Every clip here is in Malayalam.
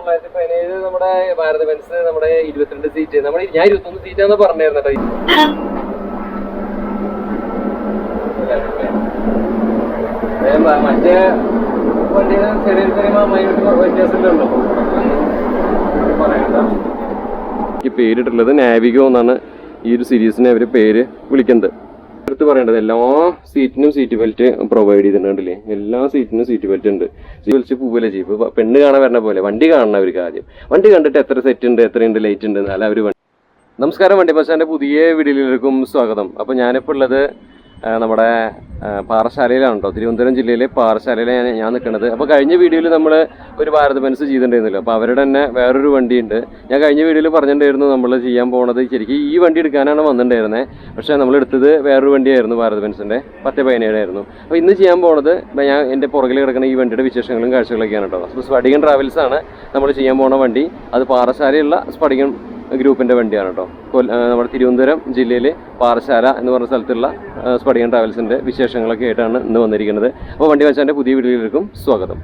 917 നമ്മുടെ ഭാരത് ബെൻസ് നമ്മുടെ 22 സീറ്റ് നമ്മൾ ഞാൻ 21 സീറ്റാന്ന് പറഞ്ഞായിരുന്നു മറ്റേ വണ്ടിയുടെ ചെറിയ വ്യത്യാസമല്ലോ. പേരിട്ടുള്ളത് നാവിഗോ എന്നാണ് ഈ ഒരു സീരീസിനെ അവര് പേര് വിളിക്കുന്നത്. എടുത്ത് പറയേണ്ടത് എല്ലാ സീറ്റിനും സീറ്റ് ബെൽറ്റ് പ്രൊവൈഡ് ചെയ്തിട്ടുണ്ടല്ലേ. എല്ലാ സീറ്റിനും സീറ്റ് ബെൽറ്റ് ഉണ്ട്. സീറ്റ് ബെൽറ്റ് പൂവല്ലേ ചെയ്യും. ഇപ്പൊ പെണ്ണ് കാണാൻ വരണ പോലെ വണ്ടി കാണണം അവർക്ക് ആദ്യം. വണ്ടി കണ്ടിട്ട് എത്ര സെറ്റ് ഉണ്ട്, എത്രയുണ്ട്, ലൈറ്റ് ഉണ്ട് എന്നാലും അവര്. നമസ്കാരം, വണ്ടി ബസ്സാൻ്റെ പുതിയ വീഡിയോയിലേക്കും സ്വാഗതം. അപ്പോൾ ഞാനിപ്പോൾ ഉള്ളത് നമ്മുടെ പാറശാലയിലാണ് കേട്ടോ. തിരുവനന്തപുരം ജില്ലയിലെ പാറശാലയിലാണ് ഞാൻ നിൽക്കുന്നത്. അപ്പോൾ കഴിഞ്ഞ വീഡിയോയിൽ നമ്മൾ ഒരു ഭാരത് ബെൻസ് ചെയ്തിട്ടുണ്ടായിരുന്നല്ലോ. അപ്പോൾ അവരുടെ തന്നെ വേറൊരു വണ്ടിയുണ്ട്. ഞാൻ കഴിഞ്ഞ വീഡിയോയിൽ പറഞ്ഞിട്ടുണ്ടായിരുന്നു നമ്മൾ ചെയ്യാൻ പോകുന്നത് ശരിക്കും ഈ വണ്ടി എടുക്കാനാണ് വന്നിട്ടുണ്ടായിരുന്നത്. പക്ഷേ നമ്മൾ എടുത്തത് വേറൊരു വണ്ടിയായിരുന്നു, ഭാരത് ബെൻസിൻ്റെ 1017 ആയിരുന്നു. അപ്പോൾ ഇന്ന് ചെയ്യാൻ പോകുന്നത് ഞാൻ എൻ്റെ പുറകിൽ കിടക്കുന്ന ഈ വണ്ടിയുടെ വിശേഷങ്ങളും കാഴ്ചകളൊക്കെയാണ് കേട്ടോ. അപ്പോൾ സ്പടികൻ ട്രാവൽസാണ് നമ്മൾ ചെയ്യാൻ പോകുന്ന വണ്ടി. അത് പാറശാലയുള്ള സ്പടികൻ ഗ്രൂപ്പിൻ്റെ വണ്ടിയാണ് കേട്ടോ. നമ്മുടെ തിരുവനന്തപുരം ജില്ലയിൽ പാറശാല എന്ന് പറഞ്ഞ സ്ഥലത്തുള്ള സ്പടികൻ ട്രാവൽസിൻ്റെ വിശേഷങ്ങളൊക്കെ ആയിട്ടാണ് ഇന്ന് വന്നിരിക്കുന്നത്. അപ്പോൾ വണ്ടി വെച്ചാൻ്റെ പുതിയ വീഡിയോയിലേക്കും സ്വാഗതം.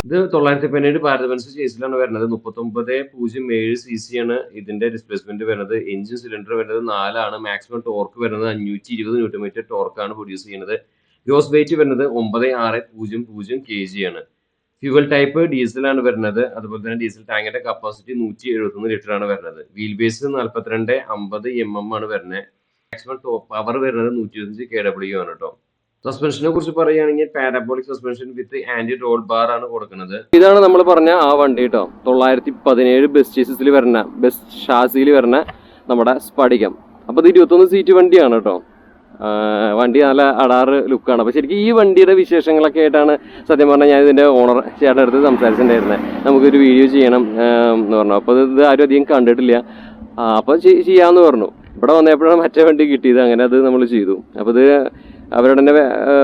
ഇത് 917 ഭാരത് ബെൻസ് ചേസിലാണ് വരുന്നത്. 3907 cc ആണ് ഇതിന്റെ ഡിസ്പ്ലേസ്മെന്റ് വരുന്നത്. എഞ്ചിൻ സിലിണ്ടർ വരുന്നത് 4 ആണ്. മാക്സിമം ടോർക്ക് വരുന്നത് 520 Nm ടോർക്കാണ് പ്രൊഡ്യൂസ് ചെയ്യുന്നത്. ഗ്രോസ് വെയിറ്റ് വരുന്നത് 9600 kg ആണ്. ഫ്യൂവൽ ടൈപ്പ് ഡീസലാണ് വരുന്നത്. അതുപോലെ തന്നെ ഡീസൽ ടാങ്കിന്റെ കപ്പാസിറ്റി 171 ലിറ്റർ ആണ് വരുന്നത്. വീൽ ബേസ് 4250 mm ആണ് വരുന്നത്. മാക്സിമം പവർ വരുന്നത് 125 kW ആണ് കേട്ടോ. സസ്പെൻഷനെ കുറിച്ച് പറയുകയാണെങ്കിൽ പാരാബോളിക് സസ്പെൻഷൻ വിത്ത് ആന്റി റോൾ ബാർ ആണ് കൊടുക്കുന്നത്. ഇതാണ് നമ്മൾ പറഞ്ഞ ആ വണ്ടി കേട്ടോ. 917 ബെസ്റ്റ് ചേസിൽ വരുന്ന ബെസ്റ്റ് ഷാസിയിൽ വരുന്ന നമ്മുടെ സ്പടികം. അപ്പോൾ ഇത് 21 സീറ്റ് വണ്ടിയാണ് കേട്ടോ. വണ്ടി നല്ല അടാറ് ലുക്കാണ്. അപ്പോൾ ശരിക്കും ഈ വണ്ടിയുടെ വിശേഷങ്ങളൊക്കെ ആയിട്ടാണ് സത്യം പറഞ്ഞാൽ ഞാൻ ഇതിൻ്റെ ഓണർ ചേട്ടൻ അടുത്ത് സംസാരിച്ചിട്ടുണ്ടായിരുന്നത്. നമുക്കൊരു വീഡിയോ ചെയ്യണം എന്ന് പറഞ്ഞു. അപ്പോൾ ഇത് ആരും അധികം കണ്ടിട്ടില്ല. അപ്പോൾ ചെയ്യാമെന്ന് പറഞ്ഞു. ഇവിടെ വന്നപ്പോഴാണ് മറ്റേ വണ്ടി കിട്ടിയത്. അങ്ങനെ അത് നമ്മൾ ചെയ്തു. അപ്പോൾ ഇത് അവരുടെ തന്നെ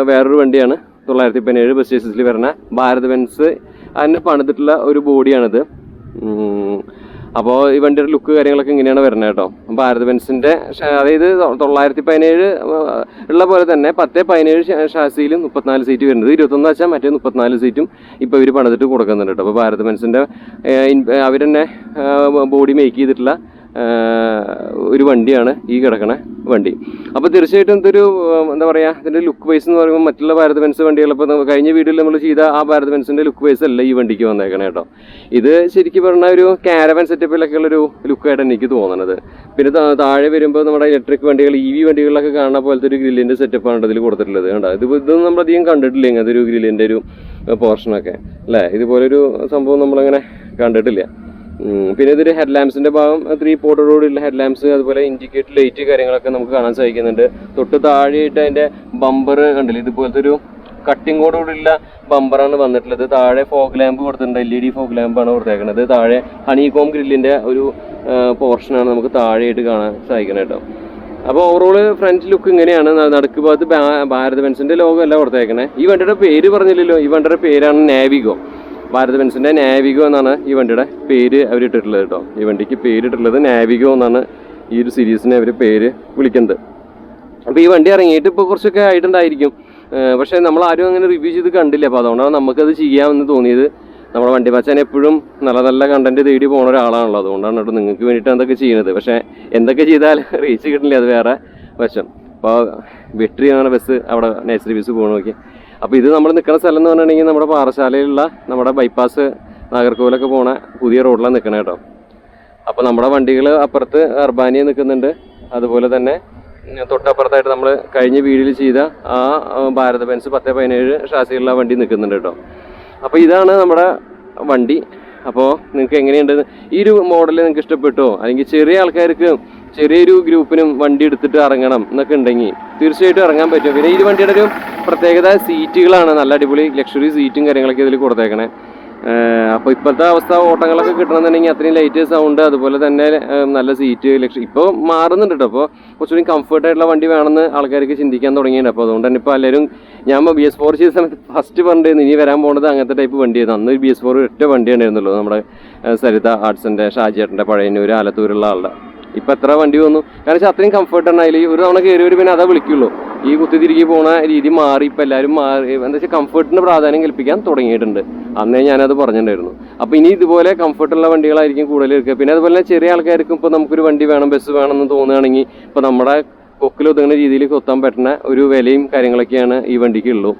വേറൊരു വണ്ടിയാണ്. 917 ബെസ്റ്റ് ചേസിൽ വരുന്ന ഭാരത് ബെൻസ് അതിന് പണിതിട്ടുള്ള ഒരു ബോഡിയാണിത്. അപ്പോൾ ഈ വണ്ടിയുടെ ലുക്ക് കാര്യങ്ങളൊക്കെ ഇങ്ങനെയാണ് വരുന്നത് കേട്ടോ. ഭാരത് ബെൻസിൻ്റെ അതായത് 917 ഉള്ള പോലെ തന്നെ 1017 ഷാസിയിലും 34 സീറ്റ് വരുന്നത്. 21 വെച്ചാൽ മറ്റേ 34 സീറ്റും ഇപ്പോൾ ഇവർ പണിതിട്ട് കൊടുക്കുന്നുണ്ട് കേട്ടോ. അപ്പോൾ ഭാരത് ബെൻസിൻ്റെ അവർ തന്നെ ബോഡി മേക്ക് ചെയ്തിട്ടുള്ള ഒരു വണ്ടിയാണ് ഈ കിടക്കണ വണ്ടി. അപ്പോൾ തീർച്ചയായിട്ടും ഇതൊരു എന്താ പറയുക, ഇതിൻ്റെ ലുക്ക് വൈസ് എന്ന് പറയുമ്പോൾ മറ്റുള്ള ഭാരത് ബെൻസ് വണ്ടികൾ ഇപ്പോൾ കഴിഞ്ഞ വീഡിയോയിൽ നമ്മൾ ചെയ്ത ആ ഭാരത് ബെൻസിൻ്റെ ലുക്ക് വൈസ് അല്ല ഈ വണ്ടിക്ക് വന്നേക്കണേ കേട്ടോ. ഇത് ശരിക്കും പറഞ്ഞാൽ ഒരു കാരവൻ സെറ്റപ്പിലൊക്കെ ഉള്ളൊരു ലുക്കായിട്ട് എനിക്ക് തോന്നുന്നത്. പിന്നെ താഴെ വരുമ്പോൾ നമ്മുടെ ഇലക്ട്രിക് വണ്ടികൾ EV വണ്ടികളിലൊക്കെ കാണുന്ന പോലത്തെ ഒരു ഗ്രില്ലിൻ്റെ സെറ്റപ്പാണ് ഇതിൽ കൊടുത്തിട്ടുള്ളത് കേട്ടോ. ഇതൊന്നും നമ്മളധികം കണ്ടിട്ടില്ല ഇങ്ങനത്തെ ഒരു ഗ്രില്ലിൻ്റെ ഒരു പോർഷനൊക്കെ അല്ലേ. ഇതുപോലൊരു സംഭവം നമ്മളങ്ങനെ കണ്ടിട്ടില്ല. പിന്നെ ഇതൊരു ഹെഡ് ലാംപ്സിന്റെ ഭാഗം 3 പോർട്ടോടുള്ള ഹെഡ് ലാംപ്സ്, അതുപോലെ ഇൻഡിക്കേറ്റർ ലൈറ്റ് കാര്യങ്ങളൊക്കെ നമുക്ക് കാണാൻ സാധിക്കുന്നുണ്ട്. തൊട്ട് താഴെയായിട്ട് അതിന്റെ ബമ്പർ കണ്ടില്ല, ഇതുപോലത്തെ ഒരു കട്ടിങ്ങോടുകൂടിയുള്ള ബമ്പറാണ് വന്നിട്ടുള്ളത്. താഴെ ഫോഗ് ലാമ്പ് കൊടുത്തിട്ടുണ്ട്, LED ഫോഗ് ലാമ്പാണ് കൊടുത്തേക്കുന്നത്. താഴെ ഹണികോം ഗ്രില്ലിന്റെ ഒരു പോർഷനാണ് നമുക്ക് താഴെയായിട്ട് കാണാൻ സാധിക്കുന്നത് കേട്ടോ. അപ്പോൾ ഓവറോള് ഫ്രണ്ട് ലുക്ക് ഇങ്ങനെയാണ്. നടുക്ക് ഭാഗത്ത് ഭാരത് ബെൻസിന്റെ ലോഗോ അല്ല കൊടുത്തേക്കണേ. ഈ വണ്ടിയുടെ പേര് പറഞ്ഞില്ലല്ലോ. ഈ വണ്ടിയുടെ പേരാണ് നാവിഗോ. ഭാരത് ബെൻസിൻ്റെ നാവിഗോ എന്നാണ് ഈ വണ്ടിയുടെ പേര് അവരിട്ടിട്ടുള്ളത് കേട്ടോ. ഈ വണ്ടിക്ക് പേരിട്ടുള്ളത് നാവിഗോ എന്നാണ് ഈ ഒരു സീരീസിനെ അവർ പേര് വിളിക്കുന്നത്. അപ്പോൾ ഈ വണ്ടി ഇറങ്ങിയിട്ട് ഇപ്പോൾ കുറച്ചൊക്കെ ആയിട്ടുണ്ടായിരിക്കും. പക്ഷേ നമ്മൾ ആരും അങ്ങനെ റിവ്യൂ ചെയ്ത് കണ്ടില്ല. അപ്പോൾ അതുകൊണ്ടാണ് നമുക്കത് ചെയ്യാമെന്ന് തോന്നിയത്. നമ്മുടെ വണ്ടി മച്ചാൻ എപ്പോഴും നല്ല നല്ല കണ്ടന്റ് തേടി പോകുന്ന ഒരാളാണല്ലോ. അതുകൊണ്ടാണ് കേട്ടോ നിങ്ങൾക്ക് വേണ്ടിയിട്ട് എന്തൊക്കെ ചെയ്യുന്നത്. പക്ഷേ എന്തൊക്കെ ചെയ്താൽ റീച്ച് കിട്ടില്ല, അത് വേറെ വശം. അപ്പോൾ വെട്രി ആണ് ബസ് അവിടെ നേച്ചറി ബസ് പോകണം നോക്കി. അപ്പോൾ ഇത് നമ്മൾ നിൽക്കുന്ന സ്ഥലം എന്ന് പറഞ്ഞിട്ടുണ്ടെങ്കിൽ നമ്മുടെ പാറശാലയിലുള്ള നമ്മുടെ ബൈപ്പാസ് നാഗർകോവിലൊക്കെ പോണ പുതിയ റോഡിലാണ് നിൽക്കണേ കേട്ടോ. അപ്പോൾ നമ്മുടെ വണ്ടികൾ അപ്പുറത്ത് അർബാനിയ നിൽക്കുന്നുണ്ട്. അതുപോലെ തന്നെ തൊട്ടപ്പുറത്തായിട്ട് നമ്മൾ കഴിഞ്ഞ വീഡിയോയിൽ ചെയ്ത ആ ഭാരത് ബെൻസ് 1017 ഷാസിയുള്ള വണ്ടി നിൽക്കുന്നുണ്ട് കേട്ടോ. അപ്പോൾ ഇതാണ് നമ്മുടെ വണ്ടി. അപ്പോൾ നിങ്ങൾക്ക് എങ്ങനെയുണ്ട് ഈ ഒരു മോഡൽ നിങ്ങൾക്ക് ഇഷ്ടപ്പെട്ടോ? അല്ലെങ്കിൽ ചെറിയ ആൾക്കാർക്ക് ചെറിയൊരു ഗ്രൂപ്പിനും വണ്ടി എടുത്തിട്ട് ഇറങ്ങണം എന്നൊക്കെ ഉണ്ടെങ്കിൽ തീർച്ചയായിട്ടും ഇറങ്ങാൻ പറ്റും. പിന്നെ ഈ വണ്ടിയുടെ ഒരു പ്രത്യേകത സീറ്റുകളാണ്. നല്ല അടിപൊളി ലക്ഷറി സീറ്റും കാര്യങ്ങളൊക്കെ ഇതിൽ കൊടുത്തേക്കണേ. അപ്പോൾ ഇപ്പോഴത്തെ അവസ്ഥ ഓട്ടങ്ങളൊക്കെ കിട്ടണമെന്നുണ്ടെങ്കിൽ അത്രയും ലൈറ്റ് സൗണ്ട്, അതുപോലെ തന്നെ നല്ല സീറ്റ് ഇപ്പോൾ മാറുന്നുണ്ട് കേട്ടോ. അപ്പോൾ കുറച്ചുകൂടി കംഫർട്ടായിട്ടുള്ള വണ്ടി വേണമെന്ന് ആൾക്കാർക്ക് ചിന്തിക്കാൻ തുടങ്ങിയിട്ടുണ്ട്. അപ്പോൾ അതുകൊണ്ട് തന്നെ ഇപ്പോൾ എല്ലാവരും ഞാൻ BS4 ചെയ്ത സമയത്ത് ഫസ്റ്റ് പറഞ്ഞിരുന്നു ഇനി വരാൻ പോകുന്നത് അങ്ങനത്തെ ടൈപ്പ് വണ്ടിയായിരുന്നു. അന്ന് BS4 ഒറ്റ വണ്ടി ഉണ്ടായിരുന്നുള്ളൂ, നമ്മുടെ സരിത ആർട്സിൻ്റെ ഷാജിയേട്ടൻ്റെ പഴയന്നൂർ ആലത്തൂരുള്ള ആളുടെ. ഇപ്പം എത്ര വണ്ടി വന്നു, കാരണം വെച്ചാൽ അത്രയും കംഫർട്ടാണ്. അതിൽ ഒരു തവണ കയറി ഒരു പിന്നെ അതാ വിളിക്കുള്ളൂ. ഈ കുത്തിത്തിരികി പോണ രീതി മാറി ഇപ്പം എല്ലാവരും മാറി, എന്താ വെച്ചാൽ കംഫർട്ടിന് പ്രാധാന്യം കൽപ്പിക്കാൻ തുടങ്ങിയിട്ടുണ്ട്. അന്നേ ഞാനത് പറഞ്ഞിട്ടുണ്ടായിരുന്നു. അപ്പോൾ ഇനി ഇതുപോലെ കംഫർട്ടുള്ള വണ്ടികളായിരിക്കും കൂടുതൽ എടുക്കുക. പിന്നെ അതുപോലെ തന്നെ ചെറിയ ആൾക്കാർക്കും ഇപ്പോൾ നമുക്കൊരു വണ്ടി വേണം, ബസ് വേണമെന്ന് തോന്നുകയാണെങ്കിൽ ഇപ്പോൾ നമ്മുടെ കൊക്കിലൊതുങ്ങുന്ന രീതിയിൽ കൊത്താൻ പറ്റുന്ന ഒരു വിലയും കാര്യങ്ങളൊക്കെയാണ് ഈ വണ്ടിക്ക് ഉള്ളൂ.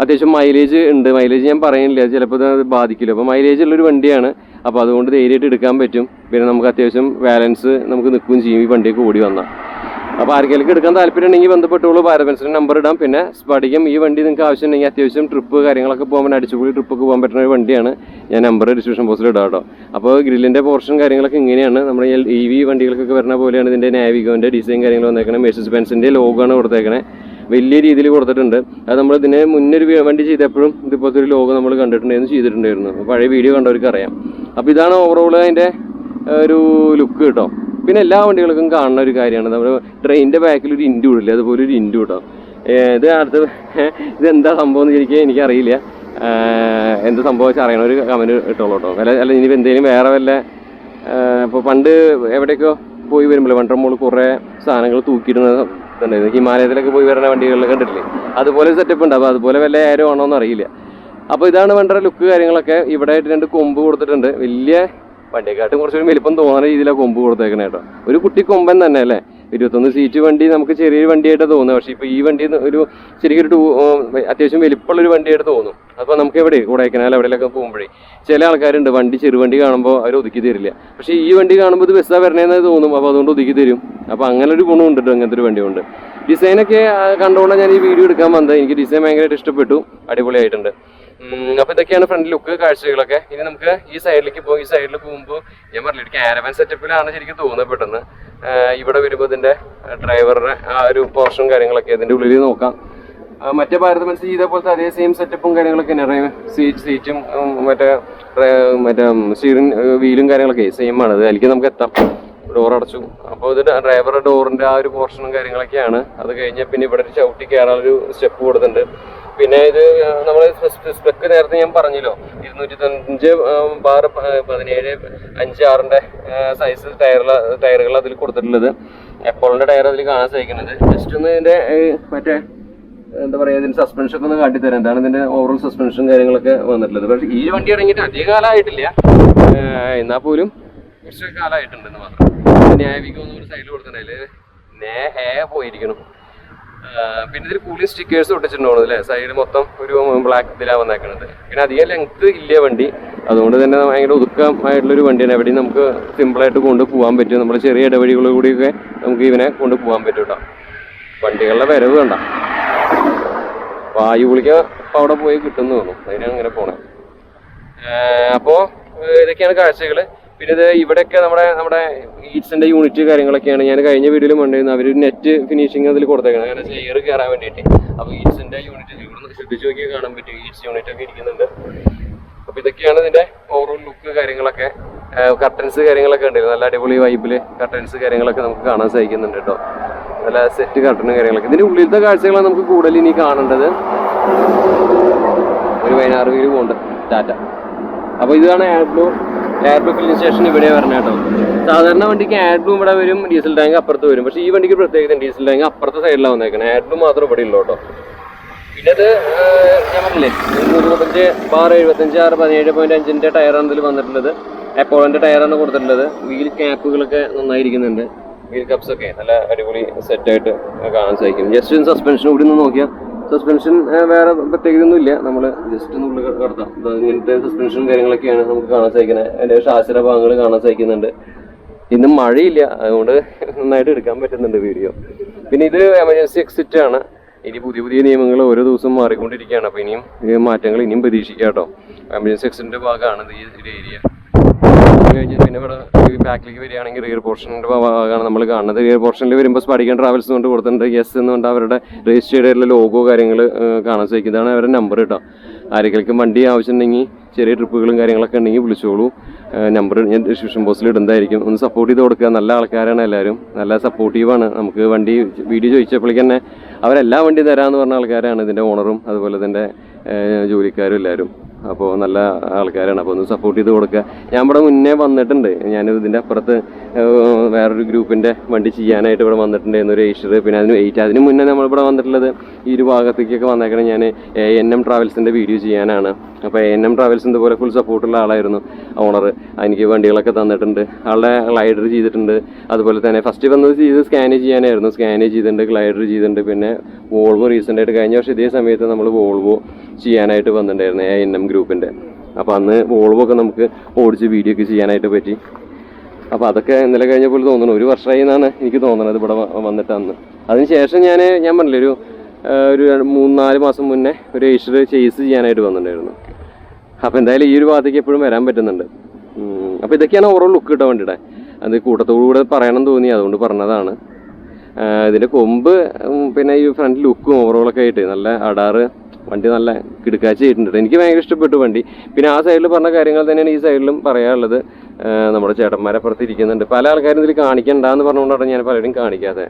അത്യാവശ്യം മൈലേജ് ഉണ്ട്. മൈലേജ് ഞാൻ പറയുന്നില്ല, ചിലപ്പോൾ അത് ബാധിക്കില്ല. അപ്പോൾ മൈലേജ് ഉള്ളൊരു വണ്ടിയാണ്. അപ്പോൾ അതുകൊണ്ട് ധൈര്യമായിട്ട് എടുക്കാൻ പറ്റും. പിന്നെ നമുക്ക് അത്യാവശ്യം ബാലൻസ് നമുക്ക് നിൽക്കുകയും ചെയ്യും ഈ വണ്ടിയൊക്കെ ഓടി വന്നാൽ. അപ്പോൾ ആർക്കെങ്കിലും എടുക്കാൻ താല്പര്യം ഉണ്ടെങ്കിൽ ബന്ധപ്പെട്ടുള്ളൂ. ഭാരത് ബെൻസിൻ്റെ നമ്പർ ഇടാം. പിന്നെ സ്പടികം ഈ വണ്ടി നിങ്ങൾക്ക് ആവശ്യമുണ്ടെങ്കിൽ അത്യാവശ്യം ട്രിപ്പ് കാര്യങ്ങളൊക്കെ പോകാൻ അടിച്ചുപൊളി ട്രിപ്പൊക്കെ പോകാൻ പറ്റുന്ന ഒരു വണ്ടിയാണ്. ഞാൻ നമ്പർ ഡിസ്ക്രിപ്ഷൻ ബോക്സിൽ ഇടാം കേട്ടോ. അപ്പോൾ ഗ്രില്ലിൻ്റെ പോർഷൻ കാര്യങ്ങളൊക്കെ ഇങ്ങനെയാണ്. നമ്മുടെ EV വണ്ടികൾക്കൊക്കെ വരുന്ന പോലെയാണ് ഇതിൻ്റെ നാവിഗോൻ്റെ ഡിസൈൻ കാര്യങ്ങൾ വന്നേക്കണേ. മെഴ്സീസ് ബെൻസിൻ്റെ ലോഗോ ആണ് കൊടുത്തേക്കണേ. വലിയ രീതിയിൽ കൊടുത്തിട്ടുണ്ട്. അത് നമ്മൾ ഇതിന് മുന്നൊരു വണ്ടി ചെയ്തപ്പോഴും ഇതുപോലത്തെ ഒരു ലോഗോ നമ്മൾ കണ്ടിട്ടുണ്ടായിരുന്നു, ചെയ്തിട്ടുണ്ടായിരുന്നു. പഴയ വീഡിയോ കണ്ടവർക്ക് അറിയാം. അപ്പോൾ ഇതാണ് ഓവറോൾ അതിൻ്റെ ഒരു ലുക്ക് കേട്ടോ. പിന്നെ എല്ലാ വണ്ടികൾക്കും കാണുന്ന ഒരു കാര്യമാണ്, നമ്മൾ ട്രെയിനിൻ്റെ ബാക്കിൽ ഒരു ഇൻഡു ഇടില്ലേ, അതുപോലെ ഒരു ഇൻഡു കേട്ടോ. ഇത് അടുത്ത് ഇതെന്താ സംഭവം എന്ന് എനിക്കറിയില്ല. എന്ത് സംഭവിച്ചാൽ അറിയണം, ഒരു കമൻറ്റ് ഇട്ടോളൂ കേട്ടോ. അല്ല ഇനിയിപ്പോൾ എന്തെങ്കിലും വേറെ വല്ല ഇപ്പോൾ പണ്ട് എവിടെയൊക്കെ പോയി വരുമ്പോൾ വണ്ടർ മോൾ കുറേ സാധനങ്ങൾ തൂക്കിയിടുന്നത് ഇതുണ്ടായിരുന്നു. ഹിമാലയത്തിലൊക്കെ പോയി വരുന്ന വണ്ടികളിൽ കണ്ടിട്ടില്ലേ, അതുപോലെ സെറ്റപ്പ് ഉണ്ട്. അപ്പോൾ അതുപോലെ വല്ല ആരോ ആണോ എന്ന് അറിയില്ല. അപ്പോൾ ഇതാണ് വണ്ടിയുടെ ലുക്ക് കാര്യങ്ങളൊക്കെ. ഇവിടെ 2 കൊമ്പ് കൊടുത്തിട്ടുണ്ട്. വലിയ വണ്ടിയെക്കാട്ടും കുറച്ചൊരു വലിപ്പം തോന്നുന്ന രീതിയിലാണ് കൊമ്പ് കൊടുത്തേക്കണേ കേട്ടോ. ഒരു കുട്ടി കൊമ്പൻ തന്നെ അല്ലേ. 21 സീറ്റ് വണ്ടി നമുക്ക് ചെറിയൊരു വണ്ടിയായിട്ട് തോന്നുന്നത്. പക്ഷേ ഇപ്പോൾ ഈ വണ്ടി ഒരു ശരിക്കൊരു അത്യാവശ്യം വലിപ്പമുള്ളൊരു വണ്ടിയായിട്ട് തോന്നും. അപ്പോൾ നമുക്ക് എവിടെ കൊടൈക്കനാൽ എവിടെയൊക്കെ പോകുമ്പോഴേ ചില ആൾക്കാരുണ്ട് വണ്ടി ചെറുവണ്ടി കാണുമ്പോൾ അവർ ഒതുക്കി തരില്ല. പക്ഷേ ഈ വണ്ടി കാണുമ്പോൾ ഇത് ബസ്സാണ് വരണേന്ന് തോന്നും. അപ്പോൾ അതുകൊണ്ട് ഒതുക്കി തരും. അപ്പോൾ അങ്ങനെ ഒരു ഗുണമുണ്ട് അങ്ങനത്തെ ഒരു വണ്ടി കൊണ്ട്. ഡിസൈനൊക്കെ കണ്ടുകൊണ്ടാണ് ഞാൻ ഈ വീഡിയോ എടുക്കാൻ വന്നത്. എനിക്ക് ഡിസൈൻ ഭയങ്കരമായിട്ട് ഇഷ്ടപ്പെട്ടു, അടിപൊളിയായിട്ടുണ്ട്. അപ്പോൾ ഇതൊക്കെയാണ് ഫ്രണ്ട് ലുക്ക് കാഴ്ചകളൊക്കെ. ഇനി നമുക്ക് ഈ സൈഡിലേക്ക് പോകും. ഈ സൈഡിൽ പോകുമ്പോൾ ഞാൻ പറഞ്ഞില്ല, ക്യാരവാൻ സെറ്റപ്പിലാണ് ശരിക്കും തോന്നുന്നത് പെട്ടെന്ന്. ഇവിടെ വരുമ്പോൾ ഇതിൻ്റെ ഡ്രൈവറുടെ ആ ഒരു പോർഷനും കാര്യങ്ങളൊക്കെ ഇതിൻ്റെ ഉള്ളിൽ നോക്കാം. മറ്റേ ഭാരത് ബെൻസ് ചെയ്ത പോലത്തെ അതേ സെയിം സെറ്റപ്പും കാര്യങ്ങളൊക്കെ തന്നെയാണ്. സീറ്റും മറ്റേ സ്റ്റീറിംഗ് വീലും കാര്യങ്ങളൊക്കെ സെയിം ആണ്. അതിലേക്ക് നമുക്ക് എത്താം. ഡോർ അടച്ചു. അപ്പോൾ ഇത് ഡ്രൈവറുടെ ഡോറിൻ്റെ ആ ഒരു പോർഷനും കാര്യങ്ങളൊക്കെയാണ്. അത് കഴിഞ്ഞാൽ പിന്നെ ഇവിടെ ഒരു ചവിട്ടി കയറാനൊരു സ്റ്റെപ്പ് കൊടുത്തിട്ടുണ്ട്. പിന്നെ ഇത് നമ്മൾ സ്പെക്ക് നേരത്തെ ഞാൻ പറഞ്ഞല്ലോ, 295/17/5/6 സൈസ് ടയറുകൾ അതിൽ കൊടുത്തിട്ടുള്ളത്. എപ്പോളിൻ്റെ ടയർ അതിൽ കാണാൻ സാധിക്കുന്നത്. ജസ്റ്റ് ഒന്ന് ഇതിൻ്റെ മറ്റേ എന്താ പറയുക, ഇതിൻ്റെ സസ്പെൻഷൻ ഒക്കെ ഒന്ന് കാട്ടിത്തരാം. എന്താണ് ഇതിൻ്റെ ഓവറോൾ സസ്പെൻഷനും കാര്യങ്ങളൊക്കെ വന്നിട്ടുള്ളത്. പക്ഷേ ഈ വണ്ടി ഇറങ്ങിയിട്ട് അധിക കാലമായിട്ടില്ല, എന്നാൽ പോലും കുറച്ച് കാലമായിട്ടുണ്ടെന്ന് മാത്രം. നാവിഗൊന്നും ഒരു സൈഡിൽ കൊടുത്തിട്ടുണ്ടായില്ല, പോയിരിക്കണം. പിന്നെ ഇതിൽ കൂളിംഗ് സ്റ്റിക്കേഴ്സ് ഒട്ടിച്ചിട്ടുണ്ടോ അല്ലേ, സൈഡ് മൊത്തം ഒരു ബ്ലാക്ക് ഇതിലാണ് വന്നേക്കുന്നത്. പിന്നെ അധികം ലെങ്ത് ഇല്ല വണ്ടി, അതുകൊണ്ട് തന്നെ ഭയങ്കര ഒതുക്കമായിട്ടുള്ളൊരു വണ്ടിയാണ്. എവിടെയും നമുക്ക് സിമ്പിളായിട്ട് കൊണ്ടുപോകാൻ പറ്റും. നമ്മൾ ചെറിയ ഇടവഴികളിൽ കൂടിയൊക്കെ നമുക്ക് ഇവനെ കൊണ്ടുപോകാൻ പറ്റും കേട്ടോ. വണ്ടികളുടെ വരവ് കണ്ട വായു കുളിക്ക അപ്പോൾ അവിടെ പോയി കിട്ടുമെന്ന് തോന്നുന്നു, അതിനാണ് അങ്ങനെ പോണേ. അപ്പോൾ ഇതൊക്കെയാണ് കാഴ്ചകൾ. പിന്നെ ഇത് ഇവിടെയൊക്കെ നമ്മുടെ ഈറ്റ്സിൻ്റെ യൂണിറ്റ് കാര്യങ്ങളൊക്കെയാണ്. ഞാൻ കഴിഞ്ഞ വീഡിയോയിൽ കണ്ടിരുന്നു, അവർ നെറ്റ് ഫിനിഷിങ് അതിൽ കൊടുത്തേക്കണം, അങ്ങനെ ചെയർ കയറാൻ വേണ്ടിയിട്ട്. അപ്പോൾ ഈറ്റ്സിൻ്റെ യൂണിറ്റ് ഇവിടെ ശ്രദ്ധിച്ച് നോക്കിയാൽ കാണാൻ പറ്റും, ഈറ്റ്സ് യൂണിറ്റ് ഒക്കെ ഇരിക്കുന്നുണ്ട്. അപ്പോൾ ഇതൊക്കെയാണ് ഇതിൻ്റെ ഓവറോൾ ലുക്ക് കാര്യങ്ങളൊക്കെ. കർട്ടൻസ് കാര്യങ്ങളൊക്കെ ഉണ്ട്, നല്ല അടിപൊളി വൈബിൽ കർട്ടൻസ് കാര്യങ്ങളൊക്കെ നമുക്ക് കാണാൻ സാധിക്കുന്നുണ്ട് കേട്ടോ. നല്ല സെറ്റ് കർട്ടനും കാര്യങ്ങളൊക്കെ. ഇതിൻ്റെ ഉള്ളിലത്തെ കാഴ്ചകളാണ് നമുക്ക് കൂടുതൽ ഇനി കാണേണ്ടത്. ഒരു 16 വീല് പോകുന്നുണ്ട് ടാറ്റ. അപ്പോൾ ഇതാണ് ആഡ്ബ്ലൂ ഫില്ലിംഗ് സ്റ്റേഷൻ ഇവിടെ വരണം കേട്ടോ. സാധാരണ വണ്ടിക്ക് ആഡ്ബ്ലൂ ഇവിടെ വരും, ഡീസൽ ടാങ്ക് അപ്പുറത്ത് വരും. പക്ഷേ ഈ വണ്ടിക്ക് പ്രത്യേകത ഡീസൽ ടാങ്ക് അപ്പുറത്തെ സൈഡിലാണ് വന്നേക്കുന്നത്, ആഡ്ബ്ലൂ മാത്രം ഇവിടെ ഉള്ളൂ കേട്ടോ. പിന്നെ ഇത് ഞാൻ പറഞ്ഞില്ലേ 125/75/17.5 ടയറാണ് ഇതിൽ വന്നിട്ടുള്ളത്. അപ്പോളോൻ്റെ ടയറാണ് കൊടുത്തിട്ടുള്ളത്. വീൽ ക്യാപ്പുകളൊക്കെ നന്നായിരിക്കുന്നുണ്ട്. വീൽ കപ്സ് ഒക്കെ നല്ല അടിപൊളി സെറ്റായിട്ട് കാണാൻ സാധിക്കും. ജസ്റ്റ് സസ്പെൻഷൻ കൂടി ഒന്ന് നോക്കിയാൽ സസ്പെൻഷൻ വേറെ പ്രത്യേകതയൊന്നും ഇല്ല. നമ്മൾ ജസ്റ്റ് ഒന്ന് ഉള്ളിൽ കടത്താം. ഇങ്ങനത്തെ സസ്പെൻഷനും കാര്യങ്ങളൊക്കെയാണ് നമുക്ക് കാണാൻ സാധിക്കുന്നത്. അതിൻ്റെ ശാസ്ത്ര ഭാഗങ്ങൾ കാണാൻ സാധിക്കുന്നുണ്ട്. ഇന്നും മഴയില്ല, അതുകൊണ്ട് നന്നായിട്ട് എടുക്കാൻ പറ്റുന്നുണ്ട് വീഡിയോ. പിന്നെ ഇത് എമർജൻസി എക്സിറ്റ് ആണ്. ഇനി പുതിയ നിയമങ്ങൾ ഓരോ ദിവസവും മാറിക്കൊണ്ടിരിക്കുകയാണ്. അപ്പോൾ ഇനിയും മാറ്റങ്ങൾ ഇനിയും പ്രതീക്ഷിക്കാം കേട്ടോ. എമർജൻസി എക്സിറ്റിൻ്റെ ഭാഗമാണ് ഈ ഒരു ഏരിയ. കഴിഞ്ഞ് പിന്നെ ഇവിടെ ബാക്കിലേക്ക് വരികയാണെങ്കിൽ റിയർ പോർഷൻ്റെ ഭാഗമാണ് നമ്മൾ കാണുന്നത്. റിയർ പോർഷനിൽ വരുമ്പോൾ സ്പടികൻ ട്രാവൽസ് കൊണ്ട് കൊടുത്തിട്ടുണ്ട് യെസ് എന്നുകൊണ്ട് അവരുടെ രജിസ്റ്റർ ചെയ്തിട്ടുള്ള ലോഗോ കാര്യങ്ങൾ കാണാൻ സാധിക്കും. ഇതാണ് അവരുടെ നമ്പർ കേട്ടോ. ആരെങ്കിലും വണ്ടി ആവശ്യമുണ്ടെങ്കിൽ ചെറിയ ട്രിപ്പുകളും കാര്യങ്ങളൊക്കെ ഉണ്ടെങ്കിൽ വിളിച്ചോളൂ. നമ്പർ ഞാൻ ഡിസ്ക്രിപ്ഷൻ ബോക്സിൽ ഇടുന്നതായിരിക്കും. ഒന്ന് സപ്പോർട്ട് ചെയ്ത് കൊടുക്കുക. നല്ല ആൾക്കാരാണ് എല്ലാവരും, നല്ല സപ്പോർട്ടീവാണ്. നമുക്ക് വണ്ടി വീഡിയോ ചോദിച്ചപ്പോഴേക്ക് തന്നെ അവരെല്ലാ വണ്ടി തരാമെന്ന് പറഞ്ഞ ആൾക്കാരാണ് ഇതിൻ്റെ ഓണറും അതുപോലെ തന്നെ ജോലിക്കാരും എല്ലാവരും. അപ്പോൾ നല്ല ആൾക്കാരാണ്. അപ്പോൾ ഒന്ന് സപ്പോർട്ട് ചെയ്ത് കൊടുക്കുക. ഞാൻ ഇവിടെ മുന്നേ വന്നിട്ടുണ്ട്. ഞാൻ ഇതിൻ്റെ അപ്പുറത്ത് വേറൊരു ഗ്രൂപ്പിൻ്റെ വണ്ടി ചെയ്യാനായിട്ട് ഇവിടെ വന്നിട്ടുണ്ടായിരുന്നു, ഒരു ഏഷ്യർ. പിന്നെ അതിന് മുന്നേ നമ്മളിവിടെ വന്നിട്ടുള്ളത് ഈ ഒരു ഭാഗത്തേക്കൊക്കെ വന്നേക്കണം ഞാൻ ANM ട്രാവൽസിൻ്റെ വീഡിയോ ചെയ്യാനാണ്. അപ്പോൾ ANM ട്രാവൽസ് ഇതുപോലെ ഫുൾ സപ്പോർട്ടുള്ള ആളായിരുന്നു ഓണർ. എനിക്ക് വണ്ടികളൊക്കെ തന്നിട്ടുണ്ട്. ആളുടെ ഗ്ലൈഡർ ചെയ്തിട്ടുണ്ട്. അതുപോലെ തന്നെ ഫസ്റ്റ് വന്നത് ചെയ്ത് സ്കാന് ചെയ്യാനായിരുന്നു. സ്കാന് ചെയ്തിട്ടുണ്ട്, ഗ്ലൈഡർ ചെയ്തിട്ടുണ്ട്. പിന്നെ വോൾവോ റീസെൻ്റായിട്ട് കഴിഞ്ഞ വർഷം ഇതേ സമയത്ത് നമ്മൾ വോൾവോ ചെയ്യാനായിട്ട് വന്നിട്ടുണ്ടായിരുന്നു ANM ഗ്രൂപ്പിൻ്റെ. അപ്പോൾ അന്ന് വോൾവോ ഒക്കെ നമുക്ക് ഓടിച്ച് വീഡിയോ ഒക്കെ ചെയ്യാനായിട്ട് പറ്റി. അപ്പോൾ അതൊക്കെ ഇന്നലെ കഴിഞ്ഞ പോലെ തോന്നുന്നു. ഒരു വർഷമായി എന്നാണ് എനിക്ക് തോന്നുന്നത് ഇവിടെ വന്നിട്ട് അന്ന്. അതിന് ശേഷം ഞാൻ പറഞ്ഞില്ലേ ഒരു 3-4 മാസം മുന്നേ ഒരു ഏഷ്യർ ചേസ് ചെയ്യാനായിട്ട് വന്നിട്ടുണ്ടായിരുന്നു. അപ്പോൾ എന്തായാലും ഈ ഒരു ഭാഗത്തേക്ക് എപ്പോഴും വരാൻ പറ്റുന്നുണ്ട്. അപ്പോൾ ഇതൊക്കെയാണ് ഓവറോൾ ലുക്ക് കിട്ടാൻ വേണ്ടിയിട്ട്. അത് കൂട്ടത്തോടുകൂടെ പറയണം തോന്നി, അതുകൊണ്ട് പറഞ്ഞതാണ്. ഇതിൻ്റെ കൊമ്പ് പിന്നെ ഈ ഫ്രണ്ട് ലുക്കും ഓവറോളൊക്കെ ആയിട്ട് നല്ല അടാറ് വണ്ടി നല്ല കിടുക്കാച്ചി ആയിട്ടുണ്ട്. എനിക്ക് ഭയങ്കര ഇഷ്ടപ്പെട്ടു വണ്ടി. പിന്നെ ആ സൈഡിൽ പറഞ്ഞ കാര്യങ്ങൾ തന്നെയാണ് ഈ സൈഡിലും പറയാനുള്ളത്. നമ്മുടെ ചേട്ടന്മാരെ അപ്പുറത്ത് ഇരിക്കുന്നുണ്ട്. പല ആൾക്കാരും ഇതിൽ കാണിക്കണ്ടെന്ന് പറഞ്ഞുകൊണ്ടാണ് ഞാൻ പലരും കാണിക്കാതെ,